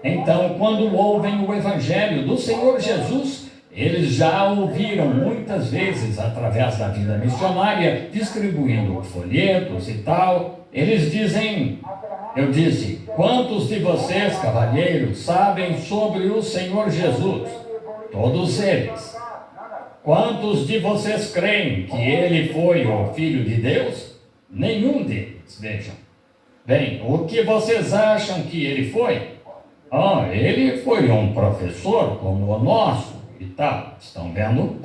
Então, quando ouvem o Evangelho do Senhor Jesus, eles já ouviram muitas vezes através da vida missionária, distribuindo folhetos e tal. Eles dizem, eu disse, quantos de vocês, cavalheiros, sabem sobre o Senhor Jesus? Todos eles. Quantos de vocês creem que ele foi o Filho de Deus? Nenhum deles, vejam. Bem, o que vocês acham que ele foi? Ele foi um professor como o nosso e tal, estão vendo?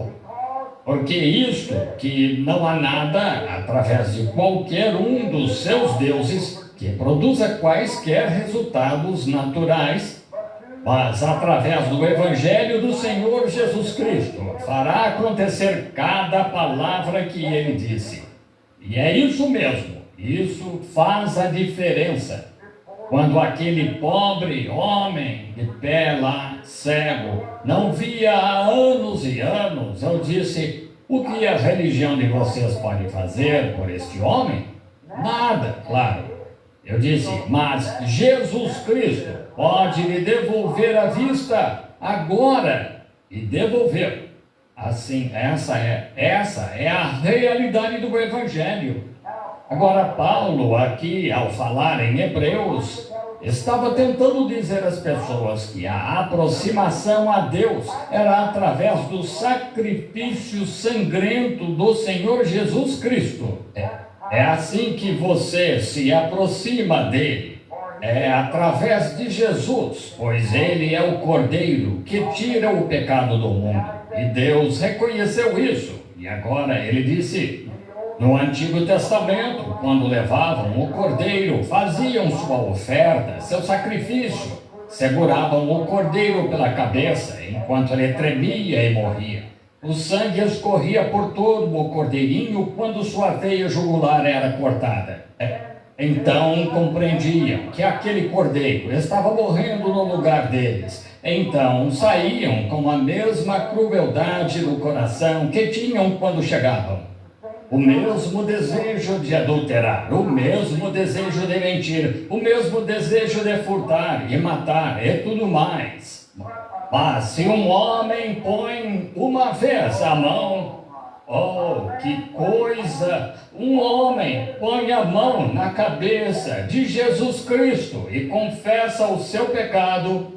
Porque isto, que não há nada, através de qualquer um dos seus deuses, que produza quaisquer resultados naturais, mas através do Evangelho do Senhor Jesus Cristo, fará acontecer cada palavra que ele disse. E é isso mesmo, isso faz a diferença. Quando aquele pobre homem de pé lá, cego, não via há anos e anos, eu disse, o que a religião de vocês pode fazer por este homem? Nada, claro. Eu disse, mas Jesus Cristo pode lhe devolver a vista agora, e devolveu. Assim, essa é a realidade do Evangelho. Agora, Paulo, aqui, ao falar em Hebreus, estava tentando dizer às pessoas que a aproximação a Deus era através do sacrifício sangrento do Senhor Jesus Cristo. É assim que você se aproxima dele. É através de Jesus, pois ele é o Cordeiro que tira o pecado do mundo. E Deus reconheceu isso. E agora ele disse... No Antigo Testamento, quando levavam o cordeiro, faziam sua oferta, seu sacrifício, seguravam o cordeiro pela cabeça, enquanto ele tremia e morria. O sangue escorria por todo o cordeirinho quando sua veia jugular era cortada. Então compreendiam que aquele cordeiro estava morrendo no lugar deles. Então saíam com a mesma crueldade no coração que tinham quando chegavam. O mesmo desejo de adulterar, o mesmo desejo de mentir, o mesmo desejo de furtar e matar e tudo mais. Mas se um homem põe uma vez a mão, oh, que coisa! Um homem põe a mão na cabeça de Jesus Cristo e confessa o seu pecado,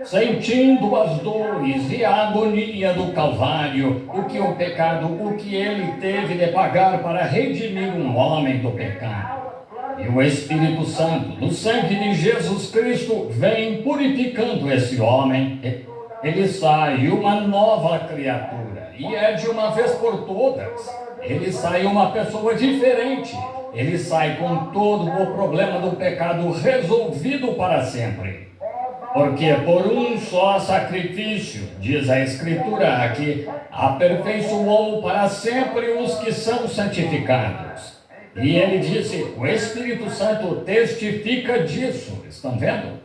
sentindo as dores e a agonia do Calvário, o que ele teve de pagar para redimir um homem do pecado. E o Espírito Santo, no sangue de Jesus Cristo, vem purificando esse homem. Ele sai uma nova criatura, e é de uma vez por todas. Ele sai uma pessoa diferente. Ele sai com todo o problema do pecado resolvido para sempre. Porque por um só sacrifício, diz a Escritura aqui, aperfeiçoou para sempre os que são santificados. E ele disse, o Espírito Santo testifica disso, estão vendo?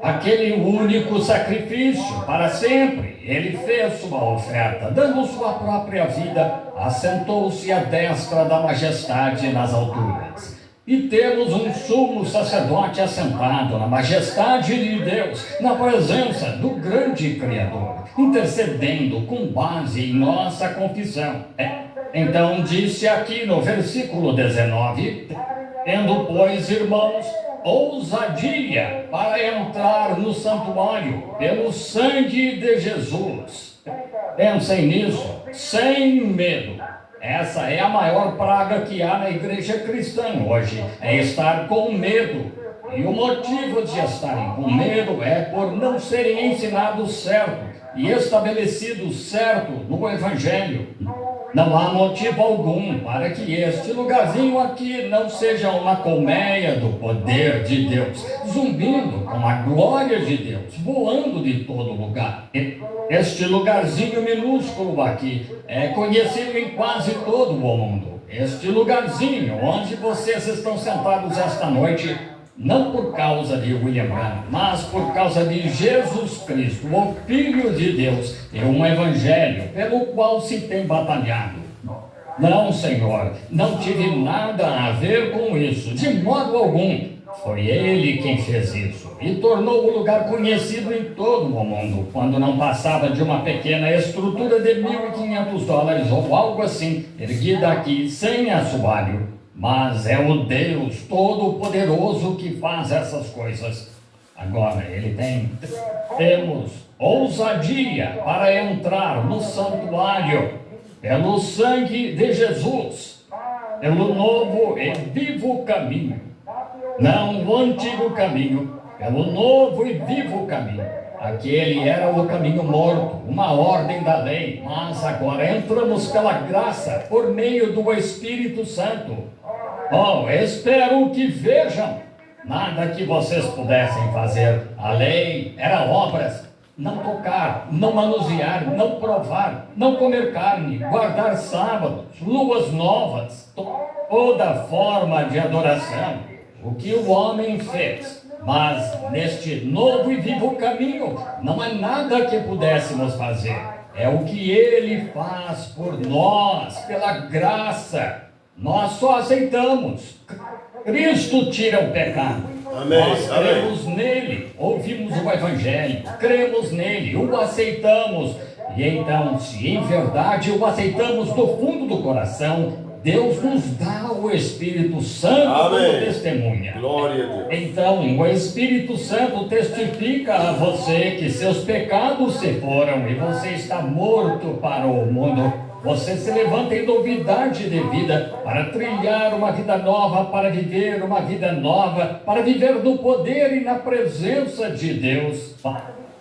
Aquele único sacrifício para sempre, ele fez sua oferta, dando sua própria vida, assentou-se à destra da majestade nas alturas. E temos um sumo sacerdote assentado na majestade de Deus, na presença do grande Criador, intercedendo com base em nossa confissão. Então disse aqui no versículo 19, tendo, pois, irmãos, ousadia para entrar no santuário pelo sangue de Jesus. Pensem nisso, sem medo. Essa é a maior praga que há na igreja cristã hoje, é estar com medo. E o motivo de estarem com medo é por não serem ensinados certo e estabelecidos certo no Evangelho. Não há motivo algum para que este lugarzinho aqui não seja uma colmeia do poder de Deus, zumbindo com a glória de Deus, voando de todo lugar. Este lugarzinho minúsculo aqui é conhecido em quase todo o mundo. Este lugarzinho onde vocês estão sentados esta noite, não por causa de William Branham, mas por causa de Jesus Cristo, o Filho de Deus, e um evangelho pelo qual se tem batalhado. Não, Senhor, não tive nada a ver com isso, de modo algum. Foi Ele quem fez isso e tornou o lugar conhecido em todo o mundo, quando não passava de uma pequena estrutura de $1.500 ou algo assim, erguida aqui sem assoalho. Mas é o Deus Todo-Poderoso que faz essas coisas. Agora, temos ousadia para entrar no santuário pelo sangue de Jesus, pelo novo e vivo caminho. Não o antigo caminho, pelo novo e vivo caminho. Aquele era o caminho morto, uma ordem da lei, mas agora entramos pela graça, por meio do Espírito Santo. Oh, espero que vejam. Nada que vocês pudessem fazer. A lei era obras. Não tocar, não manusear, não provar, não comer carne, guardar sábados, luas novas, toda forma de adoração. O que o homem fez. Mas neste novo e vivo caminho, não há nada que pudéssemos fazer. É o que Ele faz por nós, pela graça. Nós só aceitamos. Cristo tira o pecado. Amém. Nós cremos nele, ouvimos o Evangelho, cremos nele, o aceitamos. E então, se em verdade o aceitamos do fundo do coração, Deus nos dá o Espírito Santo como testemunha. Glória a Deus. Então, o Espírito Santo testifica a você que seus pecados se foram e você está morto para o mundo. Você se levanta em novidade de vida para trilhar uma vida nova, para viver uma vida nova, para viver no poder e na presença de Deus,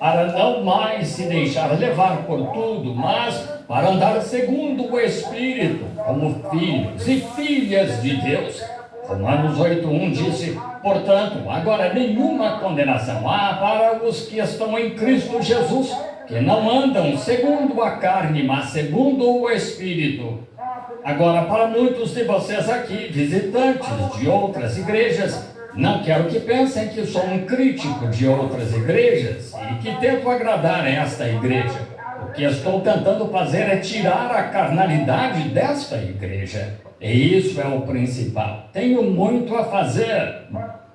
para não mais se deixar levar por tudo, mas para andar segundo o Espírito, como filhos e filhas de Deus. Romanos 8:1 disse: portanto, agora nenhuma condenação há para os que estão em Cristo Jesus, que não andam segundo a carne, mas segundo o Espírito. Agora, para muitos de vocês aqui, visitantes de outras igrejas, não quero que pensem que sou um crítico de outras igrejas e que tento agradar esta igreja. O que estou tentando fazer é tirar a carnalidade desta igreja. E isso é o principal. Tenho muito a fazer.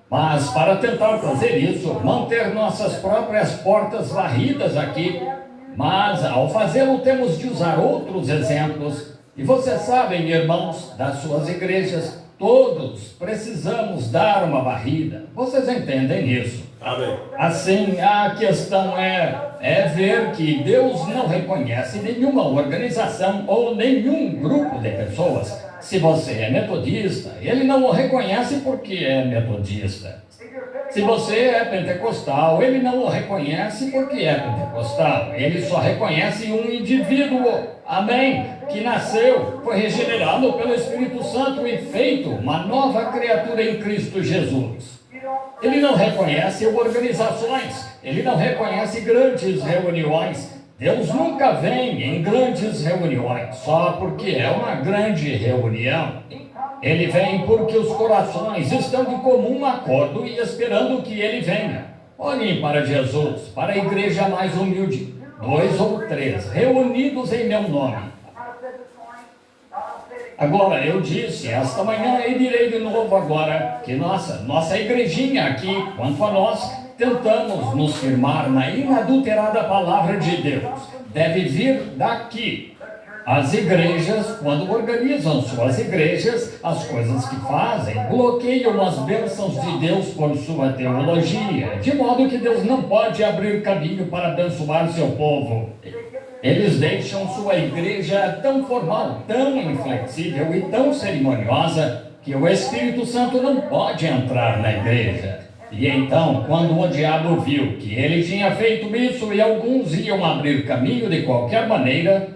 Mas para tentar fazer isso, manter nossas próprias portas varridas aqui, mas ao fazê-lo temos de usar outros exemplos. E vocês sabem, irmãos, das suas igrejas, todos precisamos dar uma varrida. Vocês entendem isso? Amém. Assim, a questão é ver que Deus não reconhece nenhuma organização ou nenhum grupo de pessoas. Se você é metodista, Ele não o reconhece porque é metodista. Se você é pentecostal, Ele não o reconhece porque é pentecostal. Ele só reconhece um indivíduo, amém, que nasceu, foi regenerado pelo Espírito Santo e feito uma nova criatura em Cristo Jesus. Ele não reconhece organizações, Ele não reconhece grandes reuniões. Deus nunca vem em grandes reuniões, só porque é uma grande reunião. Ele vem porque os corações estão de comum acordo e esperando que Ele venha. Olhem para Jesus, para a igreja mais humilde, 2 ou 3, reunidos em meu nome. Agora, eu disse esta manhã e direi de novo agora, que nossa igrejinha aqui, quanto a nós, tentamos nos firmar na inadulterada palavra de Deus. Deve vir daqui. As igrejas, quando organizam suas igrejas, as coisas que fazem, bloqueiam as bênçãos de Deus por sua teologia, de modo que Deus não pode abrir caminho para abençoar seu povo. Eles deixam sua igreja tão formal, tão inflexível e tão cerimoniosa que o Espírito Santo não pode entrar na igreja. E então, quando o diabo viu que ele tinha feito isso e alguns iam abrir caminho de qualquer maneira,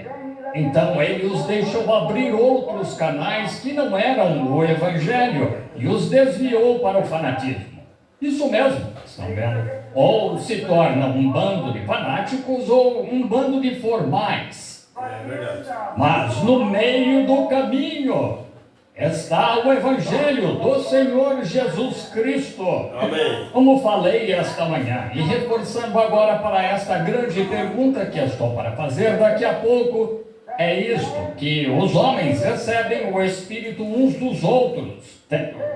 então ele os deixou abrir outros canais que não eram o Evangelho e os desviou para o fanatismo. Isso mesmo, estão vendo? Ou se torna um bando de fanáticos ou um bando de formais. É verdade. Mas no meio do caminho está o Evangelho do Senhor Jesus Cristo. Amém. Como falei esta manhã, e reforçando agora para esta grande pergunta que estou para fazer daqui a pouco, é isto, que os homens recebem o Espírito uns dos outros.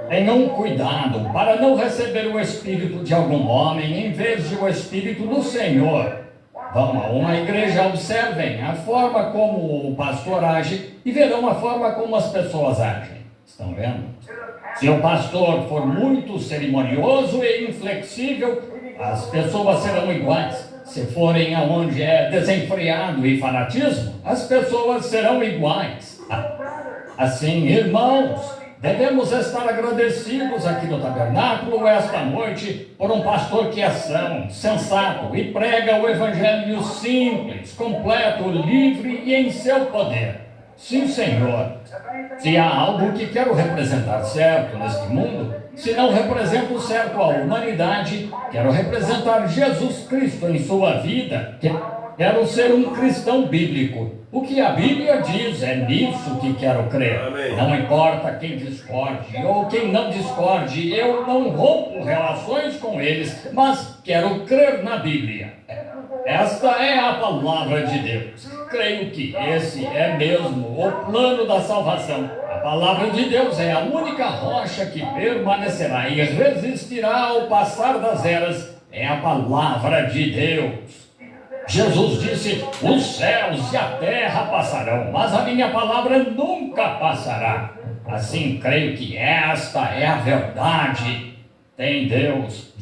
Tenham cuidado para não receber o Espírito de algum homem em vez de o Espírito do Senhor. Vão a uma igreja, observem a forma como o pastor age e verão a forma como as pessoas agem. Estão vendo? Se o pastor for muito cerimonioso e inflexível, as pessoas serão iguais. Se forem aonde é desenfreado e fanatismo, as pessoas serão iguais. Assim, irmãos, devemos estar agradecidos aqui no tabernáculo esta noite por um pastor que é são, sensato e prega o evangelho simples, completo, livre e em seu poder. Sim, Senhor. Se há algo que quero representar certo neste mundo, se não represento certo a humanidade, quero representar Jesus Cristo em sua vida. Quero ser um cristão bíblico. O que a Bíblia diz é nisso que quero crer. Amém. Não importa quem discorde ou quem não discorde, eu não rompo relações com eles, mas quero crer na Bíblia. Esta é a palavra de Deus. Creio que esse é mesmo o plano da salvação. A palavra de Deus é a única rocha que permanecerá e resistirá ao passar das eras. É a palavra de Deus. Jesus disse: os céus e a terra passarão, mas a minha palavra nunca passará. Assim, creio que esta é a verdade. Tem Deus.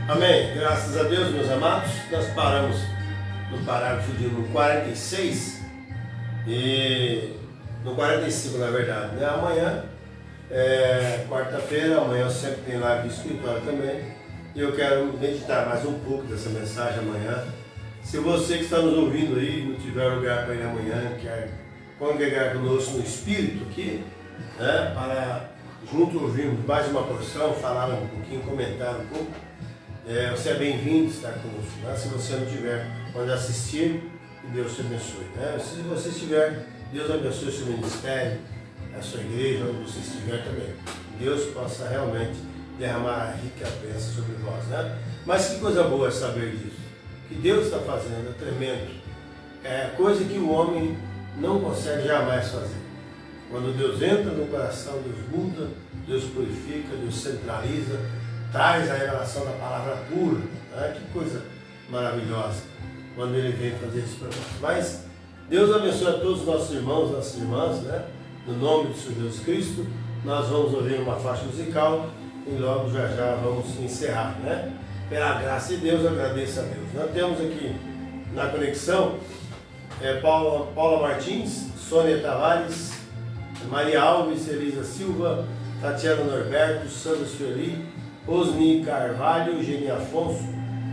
Amém. Graças a Deus, meus amados. Nós paramos no parágrafo de número 46 e no 45, na verdade, né? Amanhã é quarta-feira, amanhã eu sempre tenho live de escritório também. E eu quero meditar mais um pouco dessa mensagem amanhã. Se você que está nos ouvindo aí não tiver lugar para ir amanhã, quer congregar conosco no Espírito aqui, né? Para junto ouvirmos mais uma porção, falar um pouquinho, comentar um pouco. Você é bem-vindo a estar conosco, né? Se você não tiver onde assistir, que Deus te abençoe, né? Se você estiver, Deus abençoe o seu ministério, a sua igreja, onde você estiver também. Deus possa realmente derramar a rica bênção sobre vós, né? Mas que coisa boa é saber disso. O que Deus está fazendo é tremendo. É coisa que o homem não consegue jamais fazer. Quando Deus entra no coração, Deus muda, Deus purifica, Deus centraliza, traz a revelação da palavra pura, né? Que coisa maravilhosa quando Ele vem fazer isso para nós. Mas Deus abençoe a todos os nossos irmãos, nossas irmãs, né? No nome do Senhor Jesus Cristo, nós vamos ouvir uma faixa musical e logo já vamos encerrar, né? Pela graça de Deus, agradeço a Deus. Nós temos aqui na conexão Paula Martins, Sônia Tavares, Maria Alves, Elisa Silva, Tatiana Norberto, Sandra Sueli, Osni Carvalho, Eugênia Afonso,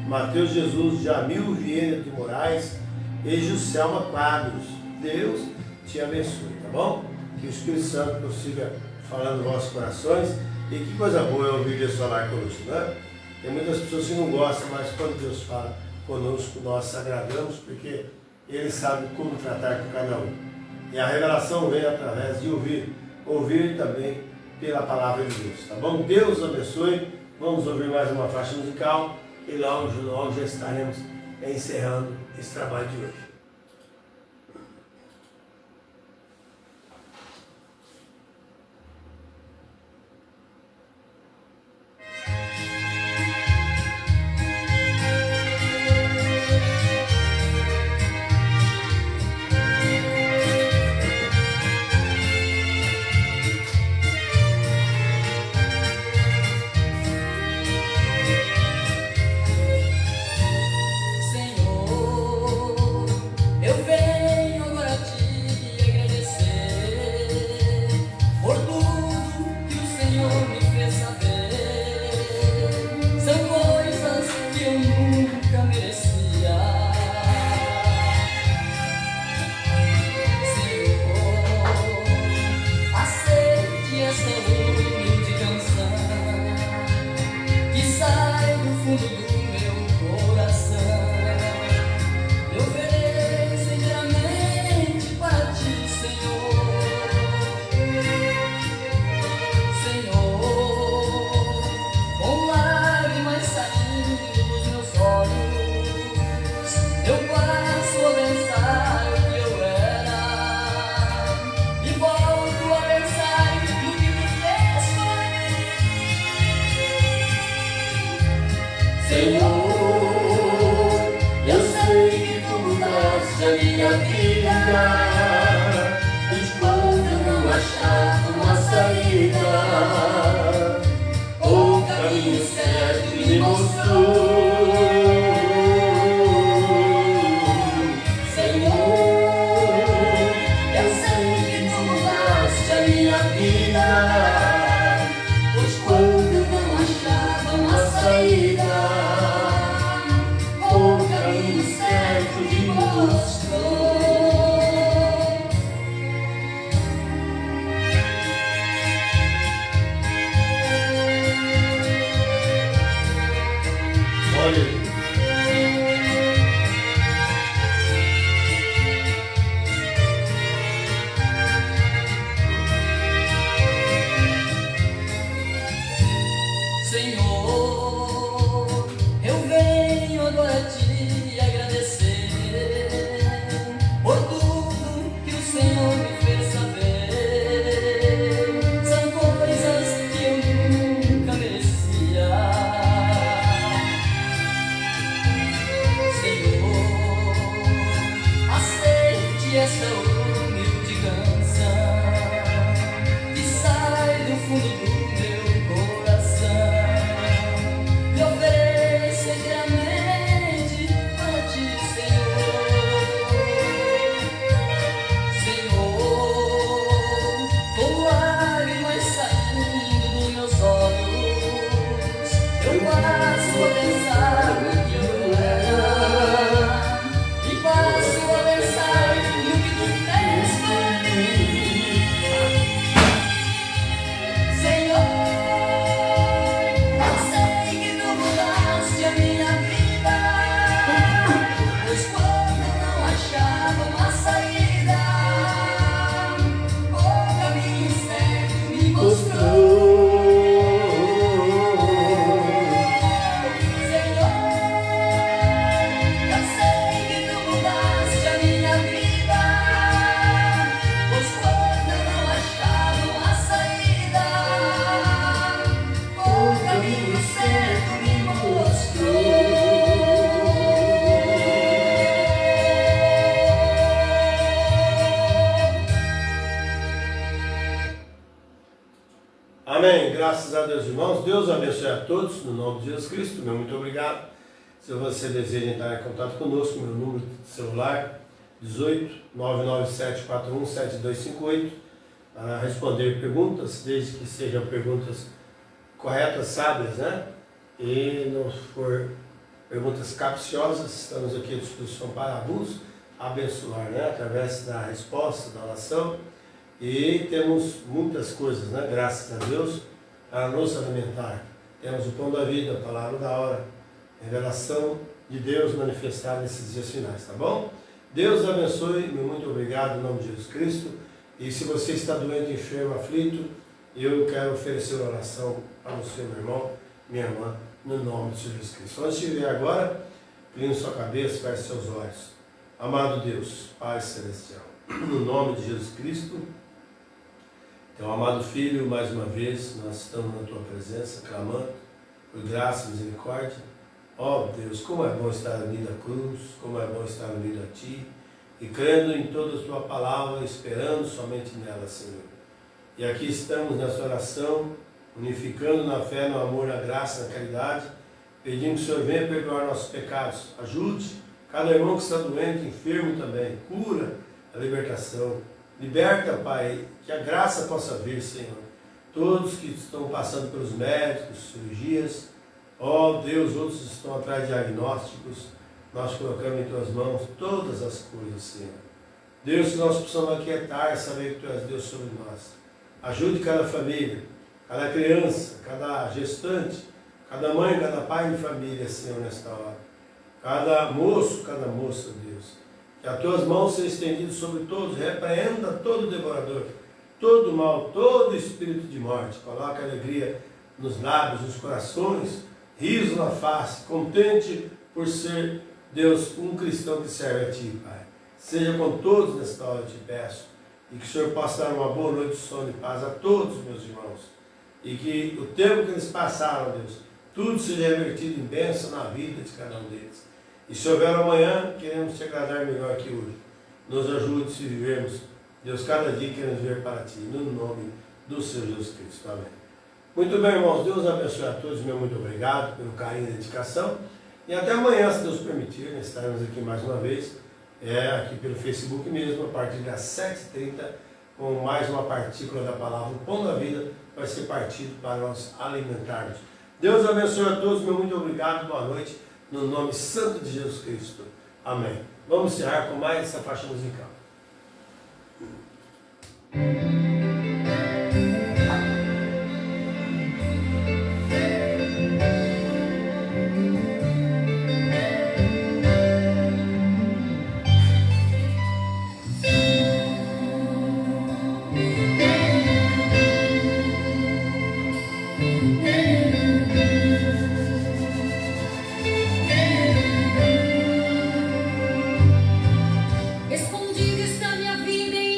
Mateus Jesus, Jamil Vieira de Moraes e Juscelma Quadros. Deus te abençoe, tá bom? Que o Espírito Santo consiga falar nos vossos corações. E que coisa boa é ouvir Deus falar conosco, né? Tem muitas pessoas que não gostam, mas quando Deus fala conosco nós agradamos, porque Ele sabe como tratar com cada um. E a revelação vem através de ouvir também pela palavra de Deus, tá bom? Deus abençoe. Vamos ouvir mais uma faixa musical e logo já estaremos encerrando esse trabalho de hoje. Amém. Graças a Deus, irmãos. Deus abençoe a todos, no nome de Jesus Cristo. Meu muito obrigado. Se você deseja entrar em contato conosco, meu número de celular 18 997 41 7258 para responder perguntas, desde que sejam perguntas corretas, sábias, né? E não for perguntas capciosas, estamos aqui à disposição para abuso, abençoar, né? Através da resposta, da oração. E temos muitas coisas, né? Graças a Deus, para nos alimentar. Temos o pão da vida, a palavra da hora, revelação de Deus manifestar nesses dias finais, tá bom? Deus abençoe, meu muito obrigado em nome de Jesus Cristo. E se você está doente, enfermo, aflito, eu quero oferecer uma oração para o seu meu irmão, minha irmã, no nome de Jesus Cristo. Onde estiver agora, incline sua cabeça, feche seus olhos. Amado Deus, Pai Celestial, no nome de Jesus Cristo, teu amado Filho, mais uma vez, nós estamos na tua presença, clamando por graça e misericórdia. Ó Deus, como é bom estar unido à cruz, como é bom estar unido a Ti, e crendo em toda a Tua palavra, esperando somente nela, Senhor. E aqui estamos nessa oração, unificando na fé, no amor, na graça, na caridade, pedindo que o Senhor venha perdoar nossos pecados, ajude cada irmão que está doente, enfermo também, cura a libertação, liberta, Pai, que a graça possa vir, Senhor. Todos que estão passando pelos médicos, cirurgias, ó Deus, outros estão atrás de diagnósticos, nós colocamos em Tuas mãos todas as coisas, Senhor. Deus, que nós possamos aquietar, saber que Tu és Deus sobre nós. Ajude cada família, cada criança, cada gestante, cada mãe, cada pai de família, Senhor, nesta hora. Cada moço, cada moça, Deus. Que as Tuas mãos sejam estendidas sobre todos, repreenda todo devorador, todo mal, todo espírito de morte. Coloque alegria nos lábios, nos corações, riso na face, contente por ser, Deus, um cristão que serve a Ti, Pai. Seja com todos nesta hora, eu te peço, e que o Senhor possa dar uma boa noite de sono e paz a todos, meus irmãos, e que o tempo que eles passaram, Deus, tudo seja revertido em bênção na vida de cada um deles. E se houver amanhã, queremos te agradar melhor que hoje. Nos ajude se vivermos, Deus, cada dia queremos viver para Ti, no nome do Senhor Jesus Cristo. Amém. Muito bem, irmãos, Deus abençoe a todos, meu muito obrigado pelo carinho e dedicação. E até amanhã, se Deus permitir, né, estaremos aqui mais uma vez, aqui pelo Facebook mesmo, a partir das 7h30, com mais uma partícula da palavra. O pão da vida vai ser partido para nós alimentarmos. Deus abençoe a todos, meu muito obrigado, boa noite, no nome santo de Jesus Cristo. Amém. Vamos encerrar com mais essa faixa musical. Escondida está minha vida em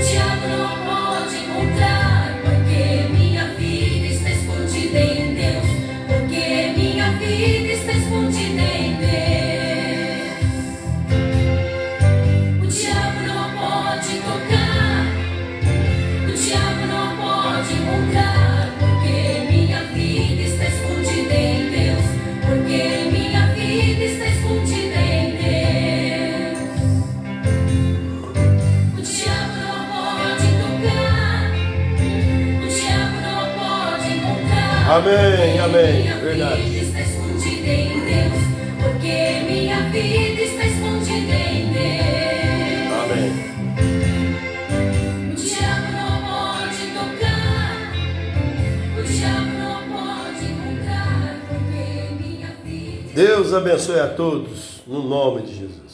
diabo Amém, amém. Minha Verdade. vida está escondida em Deus, porque minha vida está escondida em Deus. Amém. O diabo não pode tocar, o diabo não pode encontrar, porque minha vida. Deus abençoe a todos, no nome de Jesus.